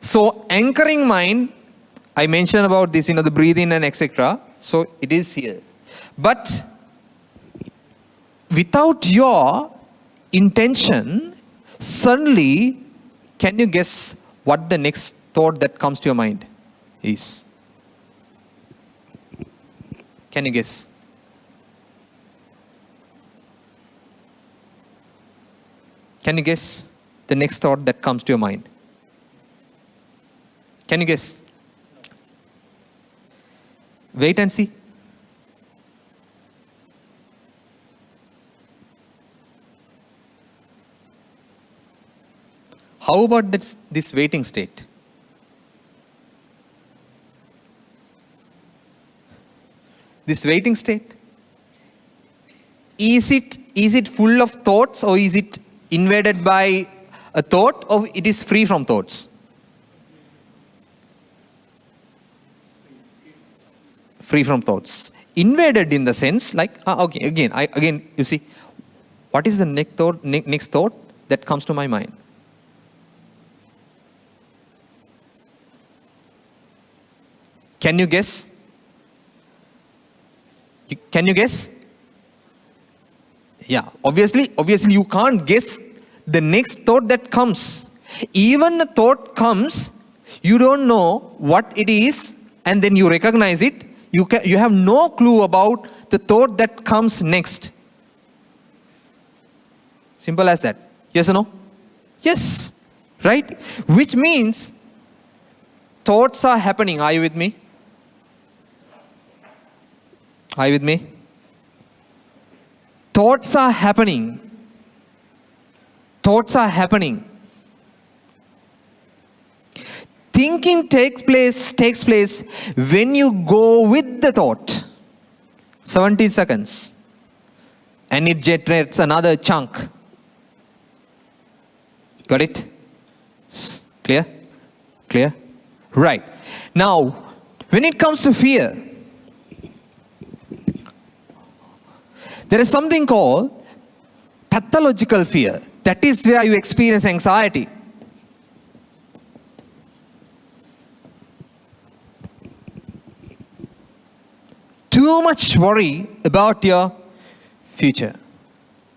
So anchoring mind, I mentioned about this, the breathing and etc. So it is here. But without your intention, suddenly, can you guess what the next thought that comes to your mind is? Can you guess? Can you guess the next thought that comes to your mind? Can you guess? Wait and see. How about this waiting state? This waiting state? Is it full of thoughts, or is it invaded by a thought, or it is free from thoughts? Free from thoughts. Invaded in the sense like, okay, again, you see, what is the next thought that comes to my mind? Can you guess? Can you guess? Yeah, obviously you can't guess the next thought that comes. Even a thought comes, you don't know what it is, and then you recognize it. You have no clue about the thought that comes next. Simple as that. Yes or no? Yes. Right? Which means thoughts are happening. Are you with me? Are you with me? Thoughts are happening. Thoughts are happening. Thinking takes place when you go with the thought. 70 seconds. And it generates another chunk. Got it? Clear? Clear? Right. Now, when it comes to fear, there is something called pathological fear. That is where you experience anxiety. Too much worry about your future.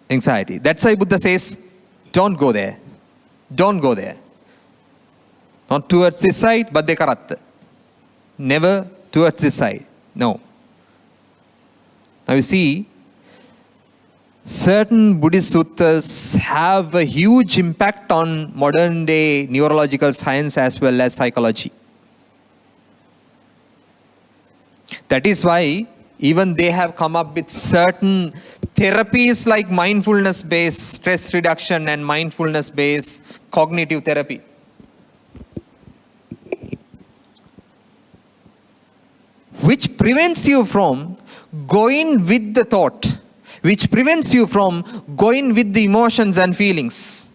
Anxiety. That's why Buddha says, don't go there. Don't go there. Not towards this side, but dekaratta. Never towards this side. No. Now you see, certain Buddhist suttas have a huge impact on modern day neurological science as well as psychology. That is why even they have come up with certain therapies like mindfulness-based stress reduction and mindfulness-based cognitive therapy. Which prevents you from going with the thought, which prevents you from going with the emotions and feelings,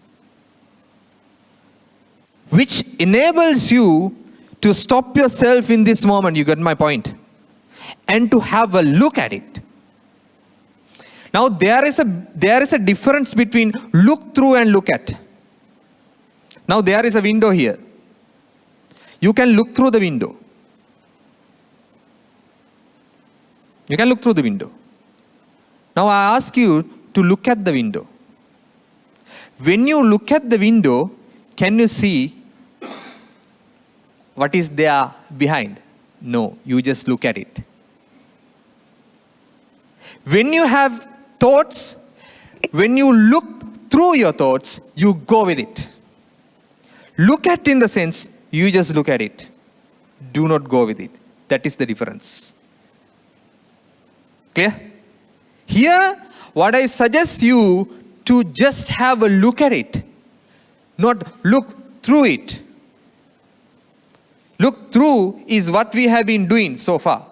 which enables you to stop yourself in this moment, you get my point, and to have a look at it. Now there is a difference between look through and look at. Now there is a window here. You can look through the window. You can look through the window. Now I ask you to look at the window. When you look at the window, can you see what is there behind? No, you just look at it. When you have thoughts, when you look through your thoughts, you go with it. Look at in the sense, you just look at it. Do not go with it. That is the difference. Clear? Here, what I suggest you to just have a look at it, not look through it. Look through is what we have been doing so far.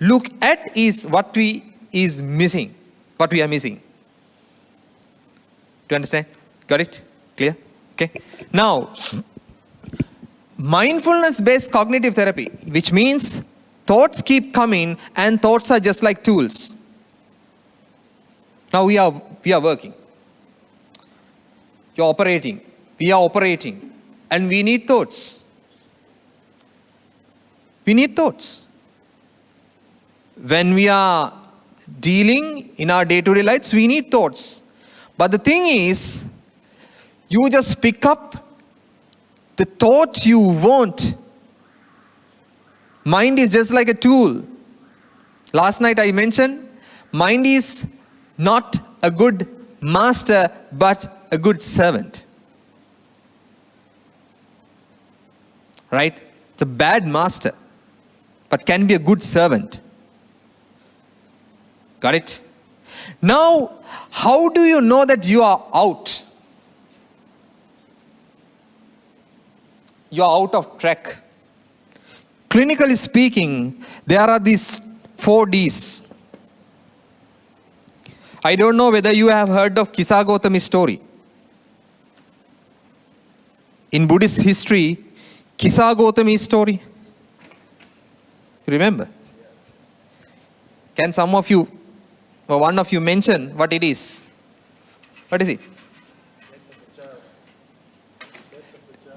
Look at is what we are missing. Do you understand? Got it? Clear? Okay. Now, mindfulness-based cognitive therapy, which means thoughts keep coming and thoughts are just like tools. Now we are working. You're operating. We are operating. And we need thoughts. We need thoughts. When we are dealing in our day-to-day lives, we need thoughts. But the thing is, you just pick up the thought you want. Mind is just like a tool. Last night I mentioned, mind is not a good master, but a good servant. Right? It's a bad master, but can be a good servant. Got it? Now, how do you know that you are out? You are out of track. Clinically speaking, there are these 4 Ds. I don't know whether you have heard of Kisa Gautami's story. In Buddhist history, Kisa Gautami's story. Remember? Can some of you, or one of you mention what it is? What is it?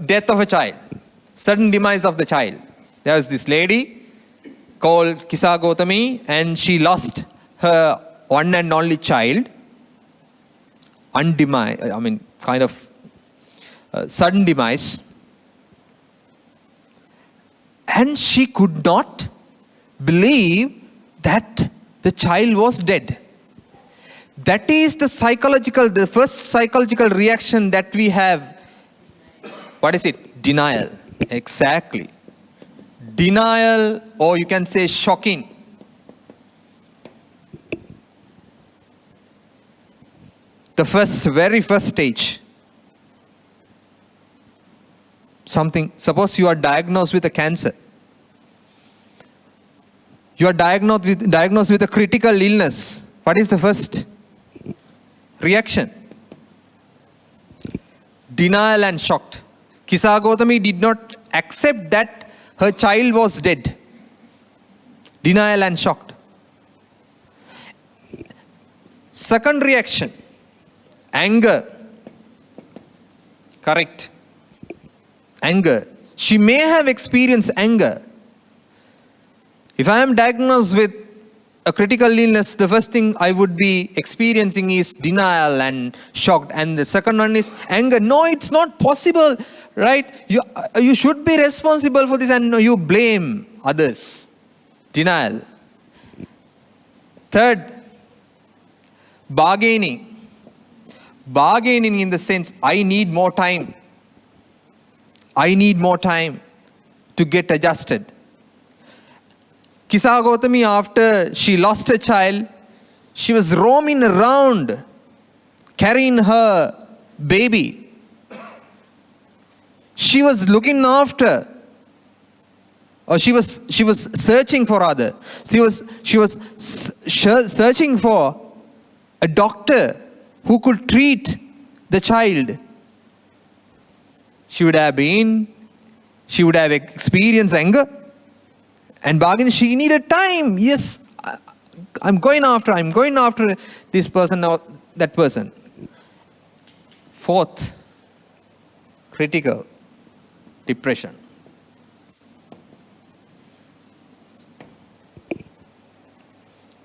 Death of a child. Sudden demise of the child. There was this lady called Kisa Gautami and she lost her one and only child. Sudden demise. And she could not believe that the child was dead. That is the first psychological reaction that we have. What is it? Denial. Exactly. Denial, or you can say shocking. The very first stage. Suppose you are diagnosed with a cancer. You are diagnosed with a critical illness. What is the first reaction? Denial and shocked. Kisa Gautami did not accept that her child was dead. Denial and shocked. Second reaction, anger. Correct. Anger. She may have experienced anger. If I am diagnosed with a critical illness, the first thing I would be experiencing is denial and shocked. And the second one is anger. No, it's not possible, right? You should be responsible for this, and you blame others. Denial. Third, bargaining. Bargaining in the sense, I need more time. I need more time to get adjusted. Kisa Gautami, after she lost her child, she was roaming around, carrying her baby. She was looking after, or she was searching for other. She was searching for a doctor who could treat the child. She would have experienced anger and bargain. She needed time. Yes, I'm going after this person or that person. Fourth, critical, depression.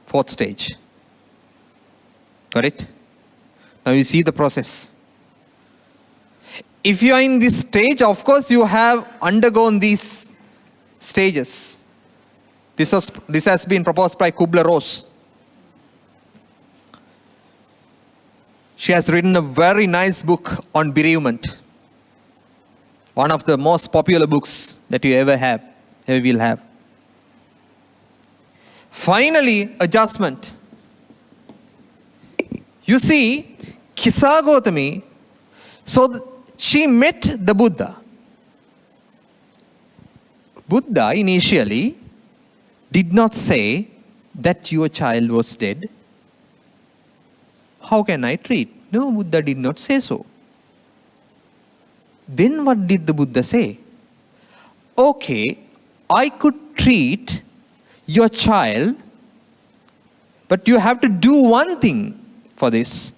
Fourth stage. Got it? Now you see the process. If you are in this stage, of course you have undergone these stages. This has been proposed by Kubler-Ross. She has written a very nice book on bereavement. One of the most popular books that you ever will have. Finally, adjustment. You see, Kisa Gautami, she met the Buddha. Buddha initially did not say that your child was dead. How can I treat? No, Buddha did not say so. Then what did the Buddha say? Okay, I could treat your child, but you have to do one thing for this.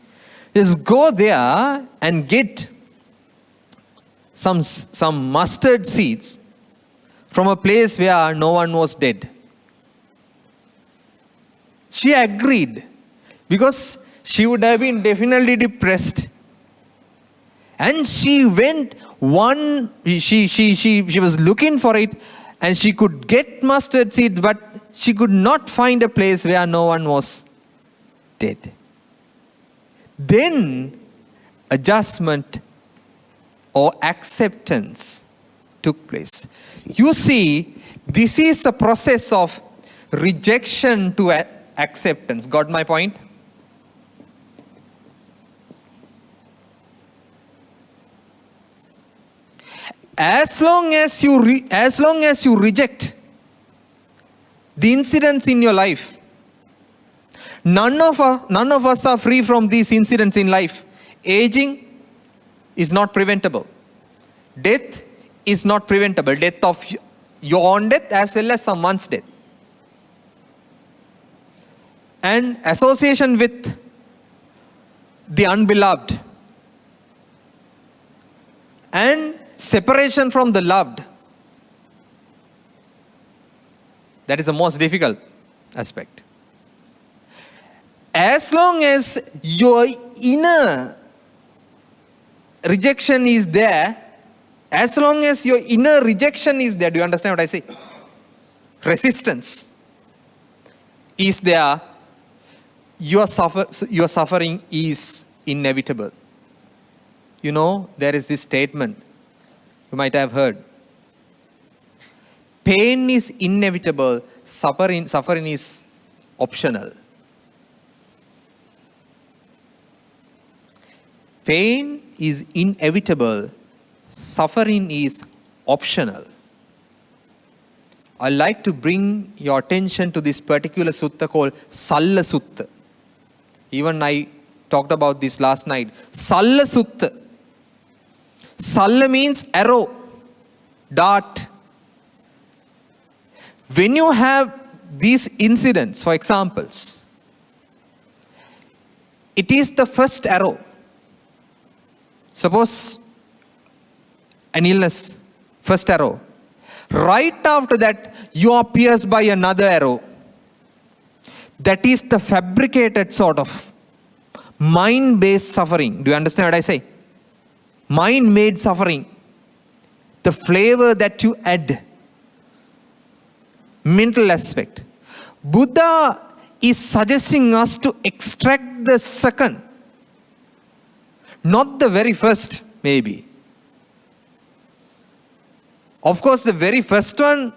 Just go there and get some mustard seeds from a place where no one was dead. She agreed because she would have been definitely depressed. And she went she was looking for it, and she could get mustard seeds, but she could not find a place where no one was dead. Then adjustment or acceptance took place. You see, this is a process of rejection to acceptance. Got my point? As long as you reject the incidents in your life, none of us are free from these incidents in life. Aging is not preventable. Death is not preventable. Death of your own death as well as someone's death. And association with the unbeloved. And separation from the loved. That is the most difficult aspect. As long as your inner rejection is there, as long as your inner rejection is there, do you understand what I say? Resistance is there, your suffering is inevitable. You know, there is this statement you might have heard. Pain is inevitable, suffering is optional. Pain is inevitable, suffering is optional. I like to bring your attention to this particular sutta called Sala Sutta. Even I talked about this last night. Sala Sutta. Sala means arrow, dart. When you have these incidents, for examples, it is the first arrow. Suppose an illness, first arrow. Right after that, you are pierced by another arrow. That is the fabricated sort of mind-based suffering. Do you understand what I say? Mind-made suffering. The flavor that you add. Mental aspect. Buddha is suggesting us to extract the second. Not the very first, maybe. Of course, the very first one,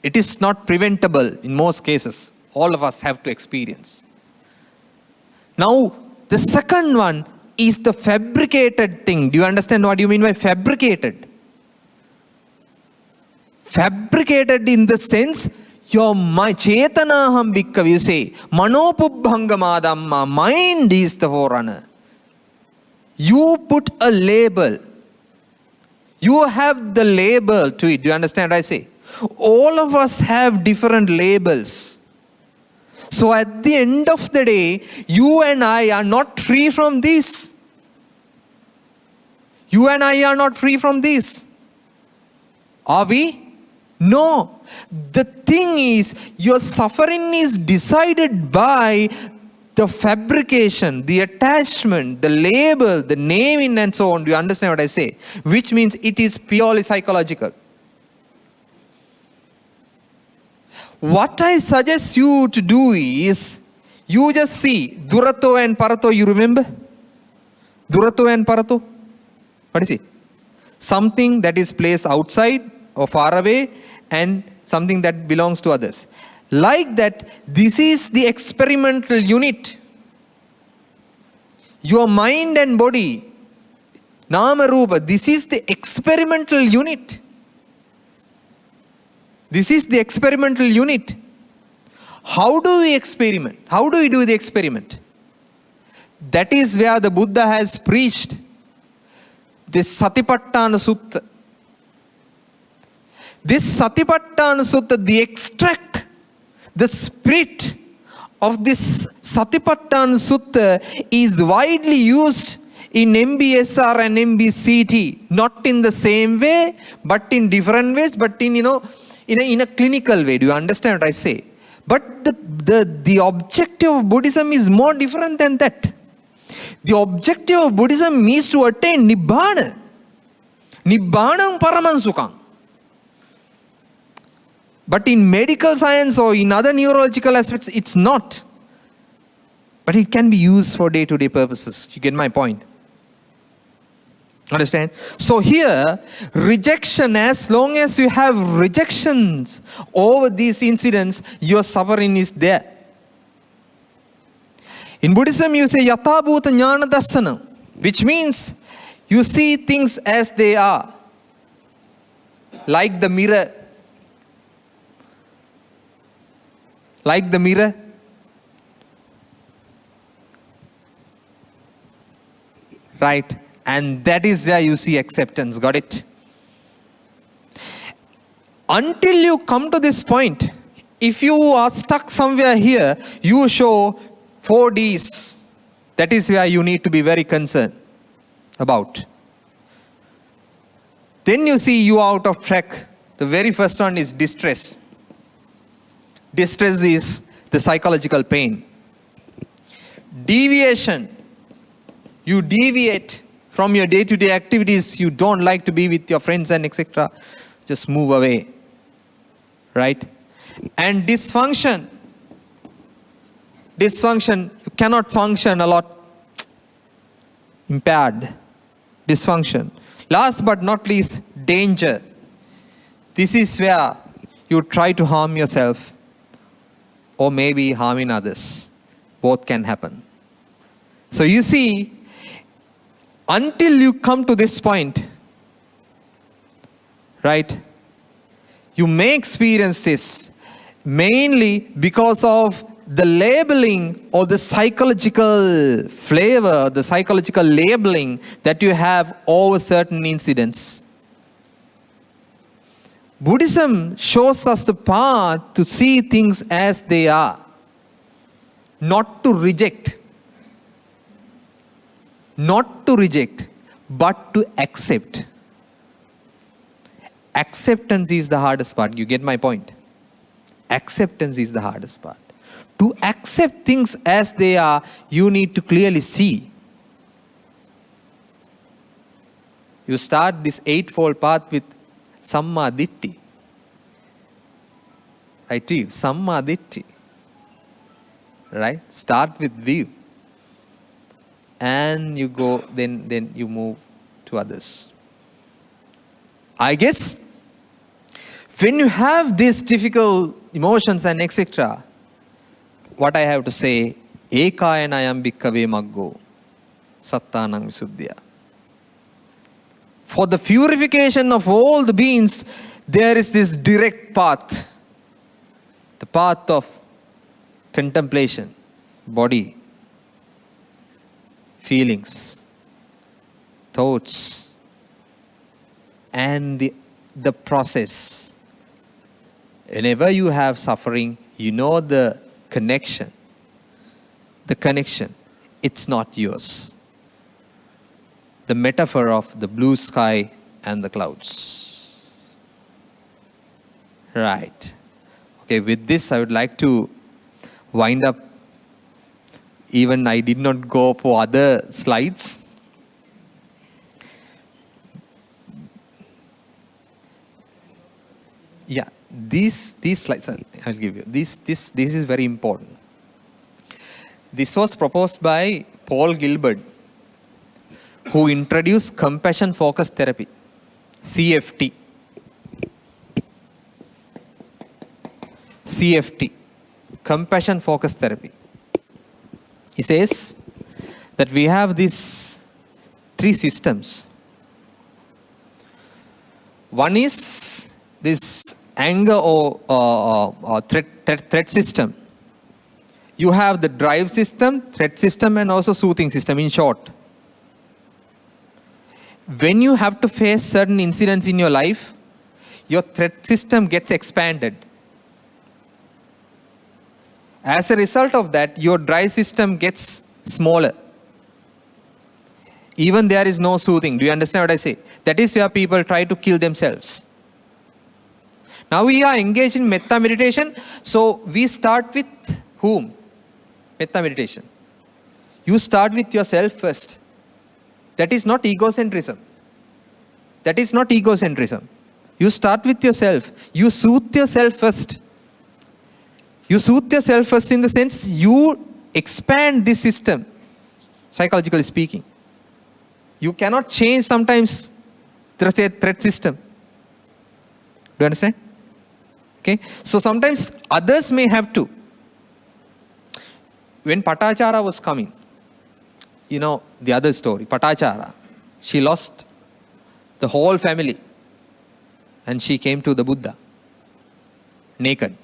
it is not preventable in most cases. All of us have to experience. Now, the second one is the fabricated thing. Do you understand what you mean by fabricated? Fabricated in the sense, your chetanaham bhikkhave, you say, manopubbhangama dhamma, mind is the forerunner. You put a label. You have the label to it. Do you understand what I say? All of us have different labels. So at the end of the day, you and I are not free from this. You and I are not free from this. Are we? No. The thing is, your suffering is decided by the fabrication, the attachment, the label, the naming and so on. Do you understand what I say? Which means it is purely psychological. What I suggest you to do is, you just see Durato and Parato, you remember? Durato and Parato? What is it? Something that is placed outside or far away and something that belongs to others. Like that, this is the experimental unit. Your mind and body, Nama Rupa, this is the experimental unit. This is the experimental unit. How do we experiment? How do we do the experiment? That is where the Buddha has preached this Satipatthana Sutta. This Satipatthana Sutta, the extract, the spirit of this Satipatthana Sutta is widely used in MBSR and MBCT. Not in the same way, but in different ways, but in, in a clinical way. Do you understand what I say? But the objective of Buddhism is more different than that. The objective of Buddhism is to attain Nibbana. Nibbanam Paramansukam. But in medical science or in other neurological aspects, it's not. But it can be used for day-to-day purposes. You get my point? Understand? So here, rejection, as long as you have rejections over these incidents, your suffering is there. In Buddhism, you say Yatha Bhuta Jnana Darsana, which means you see things as they are. Like the mirror. Like the mirror. Right? And that is where you see acceptance. Got it? Until you come to this point, if you are stuck somewhere here, you show 4 Ds. That is where you need to be very concerned about. Then you see you are out of track. The very first one is distress. Distress is the psychological pain. Deviation. You deviate from your day-to-day activities. You don't like to be with your friends and etc. Just move away. Right? And dysfunction. Dysfunction. You cannot function a lot. Impaired. Dysfunction. Last but not least, danger. This is where you try to harm yourself or maybe harming others. Both can happen. So you see, until you come to this point, right, you may experience this mainly because of the labeling or the psychological flavor, the psychological labeling that you have over certain incidents. Buddhism shows us the path to see things as they are, not to reject. Not to reject, but to accept. Acceptance is the hardest part. You get my point? Acceptance is the hardest part. To accept things as they are, you need to clearly see. You start this eightfold path with Samma Ditti. I tell you, Samma Ditti. Right? Start with view. And you go, then you move to others. I guess when you have these difficult emotions and etc., what I have to say, Ekayanayam bhikkave maggo, sattanang visuddhya. For the purification of all the beings, there is this direct path. The path of contemplation, body, feelings, thoughts, and the process. Whenever you have suffering, you know the connection. The connection, it's not yours. The metaphor of the blue sky and the clouds. Right. Okay, with this I would like to wind up. Even I did not go for other slides. Yeah, these slides, I'll give you. This is very important. This was proposed by Paul Gilbert, who introduced compassion focused therapy, CFT. CFT, compassion focused therapy. He says that we have these three systems. One is this anger or threat system. You have the drive system, threat system, and also soothing system, in short. When you have to face certain incidents in your life, your threat system gets expanded. As a result of that, your drive system gets smaller. Even there is no soothing. Do you understand what I say? That is where people try to kill themselves. Now we are engaged in metta meditation. So we start with whom? Metta meditation. You start with yourself first. That is not egocentrism. That is not egocentrism. You start with yourself. You soothe yourself first. You soothe yourself first in the sense you expand this system, psychologically speaking. You cannot change sometimes the threat system. Do you understand? Okay. So sometimes others may have to. When Patachara was coming, you know the other story, Patachara, she lost the whole family and she came to the Buddha, naked.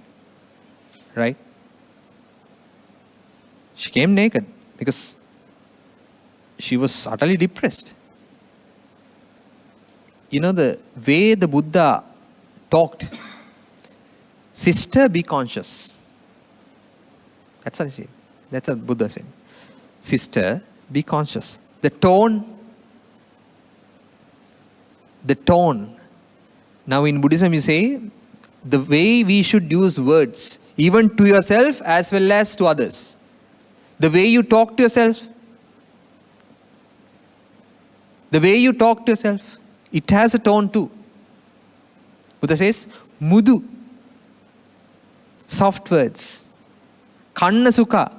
Right? She came naked because she was utterly depressed. You know the way the Buddha talked, sister, be conscious. That's what she. That's what Buddha said. Sister, be conscious. The tone. Now in Buddhism you say, the way we should use words, even to yourself as well as to others. The way you talk to yourself. The way you talk to yourself. It has a tone too. Buddha says, Mudu. Soft words. Kanna sukha.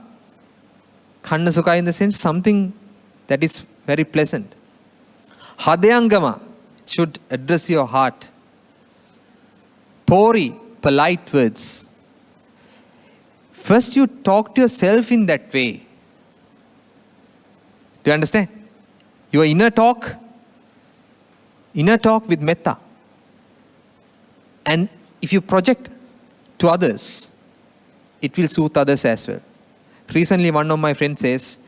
Kanna sukha in the sense something that is very pleasant. Hadayangama should address your heart. Pori, polite words. First you talk to yourself in that way. Do you understand? Your inner talk with metta. And if you project to others, it will soothe others as well. Recently one of my friends says,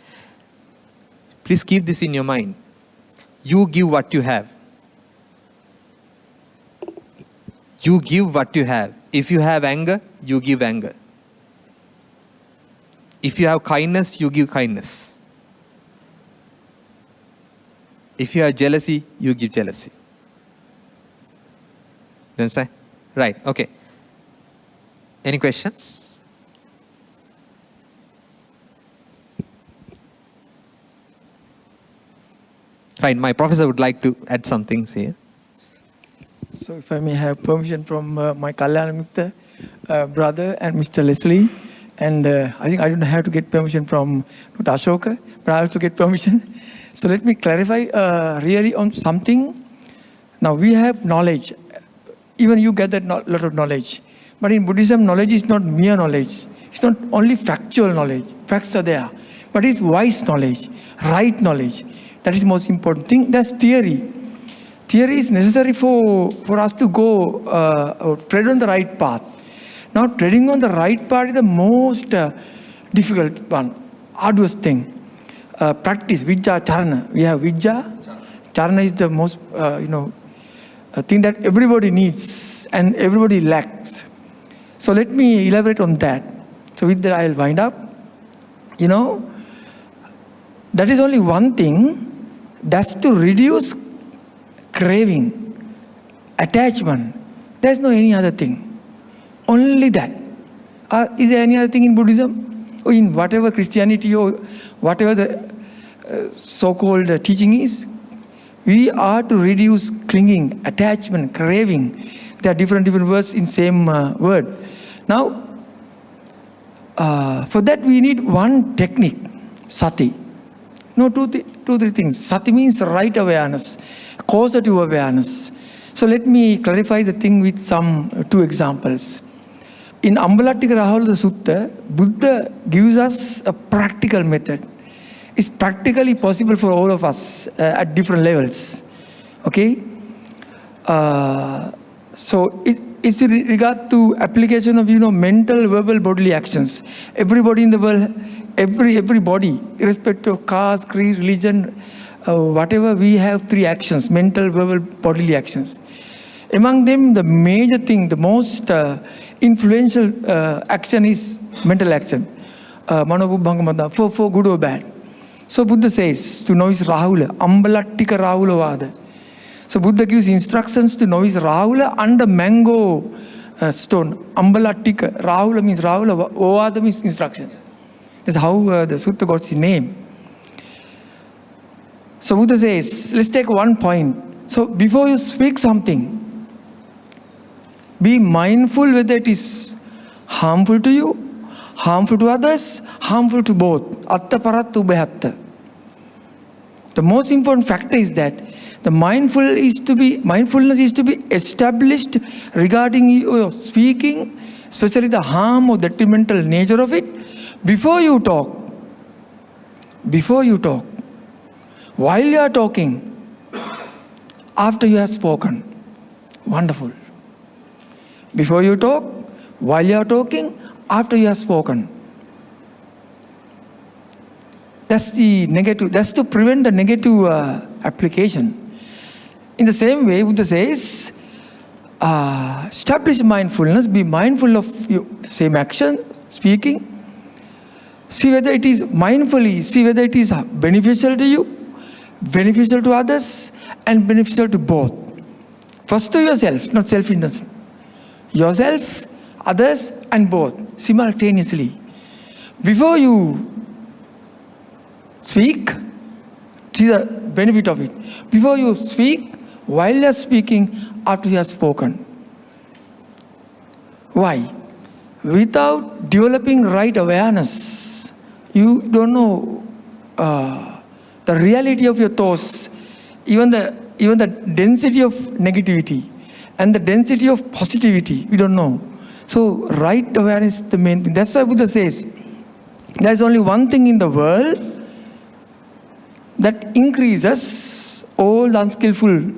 please keep this in your mind. You give what you have. You give what you have. If you have anger, you give anger. If you have kindness, you give kindness. If you have jealousy, you give jealousy. You understand? Right, okay. Any questions? Right, my professor would like to add some things here. So if I may have permission from my Kalyanamita brother and Mr. Leslie, and I think I don't have to get permission from Dr. Ashoka, but I also get permission. So let me clarify really on something. Now we have knowledge. Even you get that lot of knowledge. But in Buddhism, knowledge is not mere knowledge. It's not only factual knowledge. Facts are there. But it's wise knowledge, right knowledge. That is the most important thing. That's theory. Theory is necessary for us to go tread on the right path. Now, treading on the right path is the most difficult one, arduous thing. Practice, Vijja, Charana. We have Vijja. Charana is the most, thing that everybody needs and everybody lacks. So let me elaborate on that. So with that, I'll wind up. That is only one thing. That's to reduce craving, attachment. There's no any other thing. Only that. Is there any other thing in Buddhism? Or in whatever Christianity or whatever the so-called teaching is? We are to reduce clinging, attachment, craving. There are different words in same word. Now, for that we need one technique, sati. No, two, three things. Sati means right awareness, causative awareness. So let me clarify the thing with some two examples. In Ambalattika Rahula Sutta, Buddha gives us a practical method. It's practically possible for all of us at different levels. Okay? So it's in regard to application of mental, verbal, bodily actions. Everybody in the world, everybody, irrespective of caste, creed, religion, whatever, we have three actions: mental, verbal, bodily actions. Among them, the major thing, the most influential action is mental action. Manobubbhangamada, for good or bad. So Buddha says to novice Rahula, Ambalattika Rahula Vada. So Buddha gives instructions to novice Rahula under mango stone. Ambalattika, Rahula means Rahula, Ovada means instruction. That's how the sutta got its name. So Buddha says, let's take one point. So before you speak something, be mindful whether it is harmful to you, harmful to others, harmful to both. Atta paratta ubhayatta. The most important factor is that the mindfulness is to be established regarding your speaking, especially the harm or detrimental nature of it, before you talk. Before you talk. While you are talking, after you have spoken. Wonderful. Before you talk, while you are talking, after you have spoken. That's the negative. That's to prevent the negative application. In the same way, Buddha says, establish mindfulness, be mindful of your same action, speaking. See whether it is mindfully, see whether it is beneficial to you, beneficial to others, and beneficial to both. First to yourself, not selfishness. Yourself, others, and both simultaneously. Before you speak, see the benefit of it. Before you speak, while you are speaking, after you have spoken. Why? Without developing right awareness, you don't know the reality of your thoughts, even the density of negativity and the density of positivity, we don't know. So right awareness is the main thing. That's why Buddha says, there's only one thing in the world that increases all the unskillful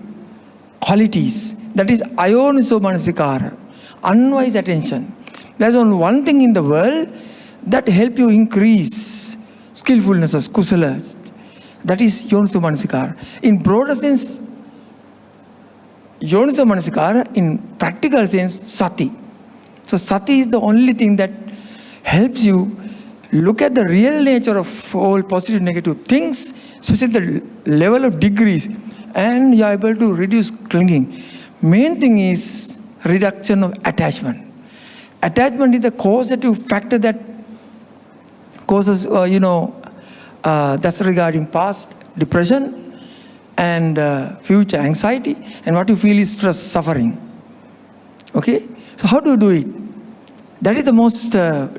qualities. That is ayoniso manasikara, unwise attention. There's only one thing in the world that help you increase skillfulness, kusala. That is yoniso manasikara. In broader sense, Yoniso Manasikara, in practical sense, sati. So sati is the only thing that helps you look at the real nature of all positive negative things, especially the level of degrees, and you are able to reduce clinging. Main thing is reduction of attachment. Attachment is the causative factor that causes, that's regarding past depression and future anxiety, and what you feel is stress, suffering. Okay? So how do you do it? That is the most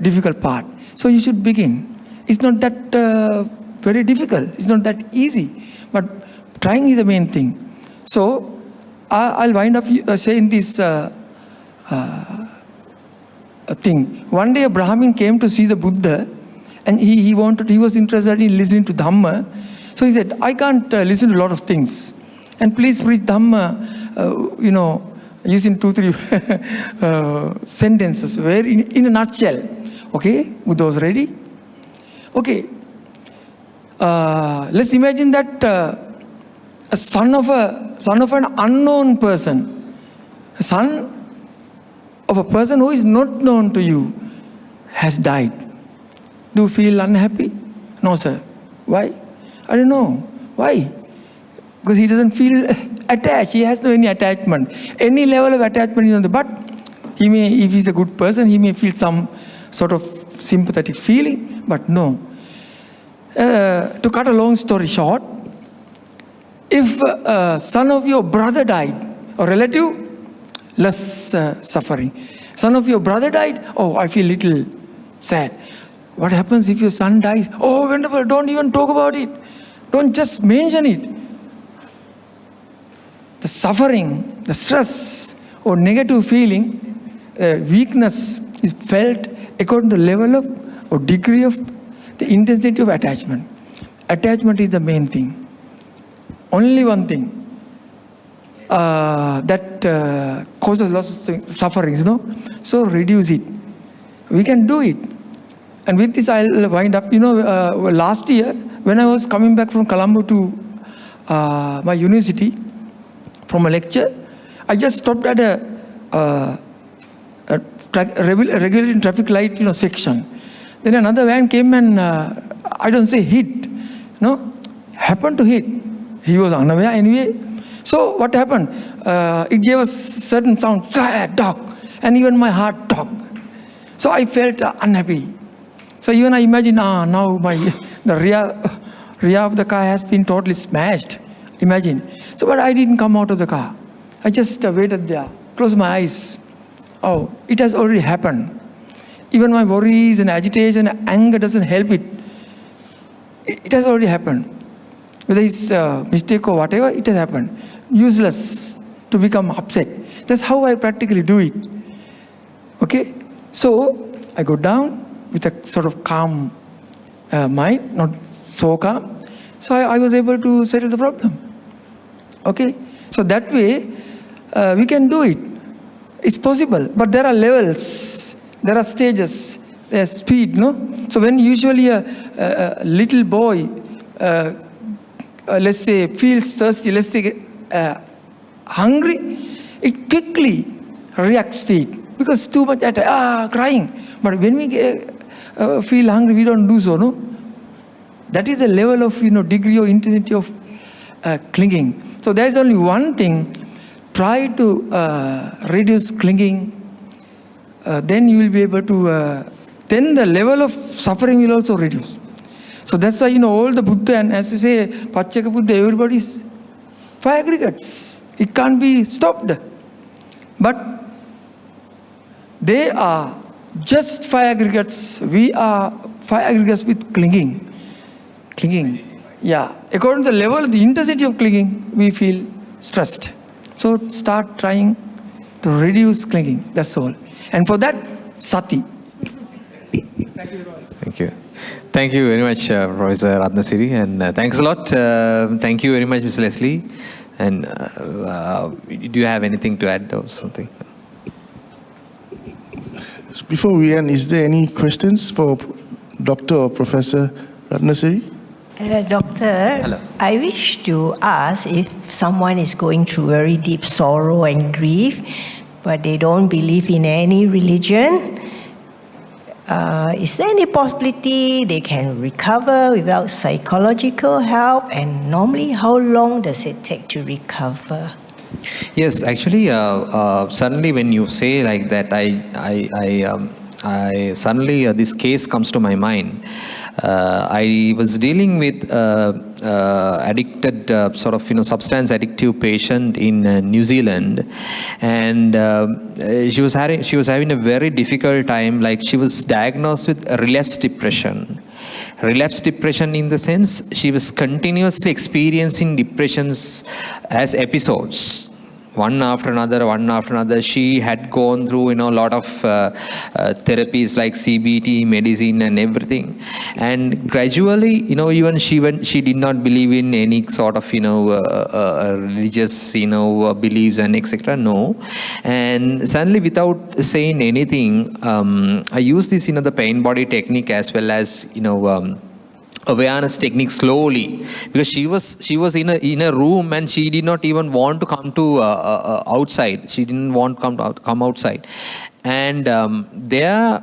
difficult part. So you should begin. It's not that very difficult. It's not that easy. But trying is the main thing. So I'll wind up saying this thing. One day a Brahmin came to see the Buddha, and he was interested in listening to Dhamma. So he said, I can't listen to a lot of things. And please preach Dhamma, using 2-3 sentences, where in a nutshell. Okay, Buddha was ready. Okay, let's imagine that a son of an unknown person, a son of a person who is not known to you, has died. Do you feel unhappy? No, sir. Why? I don't know. Why? Because he doesn't feel attached. He has no any attachment. Any level of attachment is on the but. He may, if he's a good person, he may feel some sort of sympathetic feeling, but no. To cut a long story short, if son of your brother died, or relative, less suffering. Son of your brother died, oh, I feel little sad. What happens if your son dies? Oh, wonderful, don't even talk about it. Don't just mention it. The suffering, the stress, or negative feeling, weakness is felt according to the level of or degree of the intensity of attachment. Attachment is the main thing. Only one thing that causes lots of sufferings, So reduce it. We can do it. And with this, I'll wind up. Last year, when I was coming back from Colombo to my university from a lecture, I just stopped at a regulating traffic light, section. Then another van came and I don't say hit, happened to hit. He was unaware anyway. So what happened? It gave a certain sound, dog, and even my heart dog. So I felt unhappy. So even I imagine, now the rear of the car has been totally smashed. Imagine. So but I didn't come out of the car. I just waited there, closed my eyes. Oh, it has already happened. Even my worries and agitation, anger doesn't help it. It has already happened. Whether it's a mistake or whatever, it has happened. Useless to become upset. That's how I practically do it. Okay? So I go down with a sort of calm mind, not so calm. So I was able to settle the problem. Okay? So that way, we can do it. It's possible. But there are levels. There are stages. There's speed, So when usually a little boy, let's say, feels thirsty, let's say hungry, it quickly reacts to it. Because too much crying. But when we feel hungry, we don't do so, That is the level of, degree or intensity of clinging. So there's only one thing. Try to reduce clinging. Then you will be able to, then the level of suffering will also reduce. So that's why, all the Buddha, and as you say, Pachaka Buddha, everybody is fire aggregates. It can't be stopped. But they are just fire aggregates. We are fire aggregates with clinging. Clinging. Yeah. According to the level, the intensity of clinging, we feel stressed. So start trying to reduce clinging. That's all. And for that, sati. Thank you. Thank you very much, Professor Ratnasiri, and thanks a lot. Thank you very much, Mr. Leslie. And do you have anything to add or something? Before we end, is there any questions for Dr. or Professor Ratnasiri? Doctor, Hello. I wish to ask if someone is going through very deep sorrow and grief, but they don't believe in any religion, is there any possibility they can recover without psychological help? And normally, how long does it take to recover? Yes, actually, suddenly when you say like that, I suddenly this case comes to my mind. I was dealing with addicted sort of substance addictive patient in New Zealand, and she was having a very difficult time. Like, she was diagnosed with relapse depression. Relapse depression in the sense she was continuously experiencing depressions as episodes, one after another. She had gone through a lot of therapies like CBT, medicine and everything, and gradually even she did not believe in any sort of religious beliefs and etc. No, and suddenly without saying anything, I used this the pain body technique as well as awareness technique slowly, because she was in a room and she did not even want to come to outside. She didn't want to come outside, and this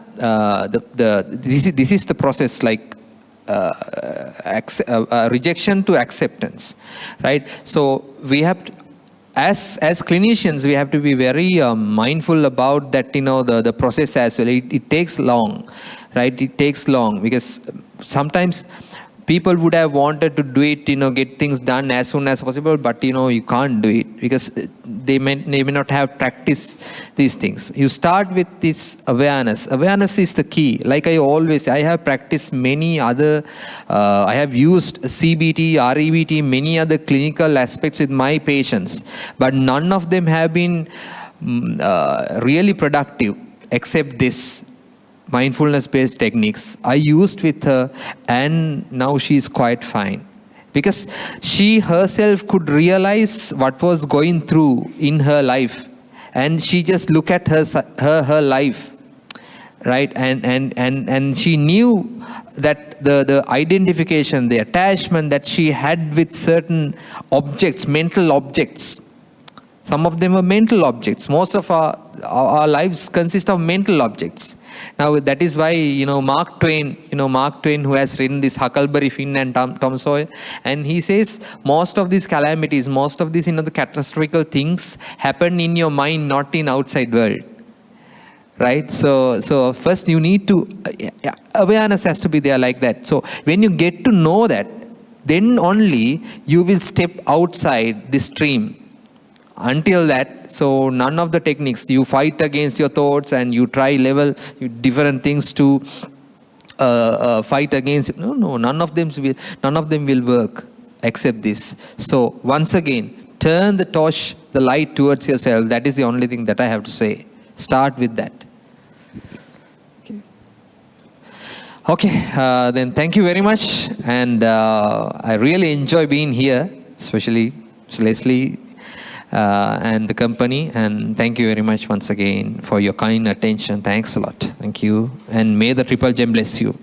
is the process, like rejection to acceptance, right? So we have to, as clinicians, we have to be very mindful about that, the process as well. It takes long, right? It takes long because sometimes people would have wanted to do it, get things done as soon as possible, but you can't do it because they may not have practiced these things. You start with this awareness. Awareness is the key. Like I have practiced many other, I have used CBT, REBT, many other clinical aspects with my patients, but none of them have been really productive except this mindfulness based techniques I used with her, and now she's quite fine because she herself could realize what was going through in her life, and she just look at her life, right? And she knew that the identification, the attachment that she had with certain objects, mental objects. Some of them were mental objects. Most of our lives consist of mental objects. Now that is why Mark Twain, who has written this Huckleberry Finn and Tom Sawyer, and he says most of these calamities, most of these the catastrophic things happen in your mind, not in outside world. Right? So first you need to, awareness has to be there like that. So when you get to know that, then only you will step outside the stream. Until that, so none of the techniques, you fight against your thoughts and you try different things to fight against. No, none of them will work except this. So once again, turn the torch, the light towards yourself. That is the only thing that I have to say. Start with that. Okay, then thank you very much, and I really enjoy being here, especially Leslie and the company, and thank you very much once again for your kind attention. Thanks a lot. Thank you, and may the Triple Gem bless you.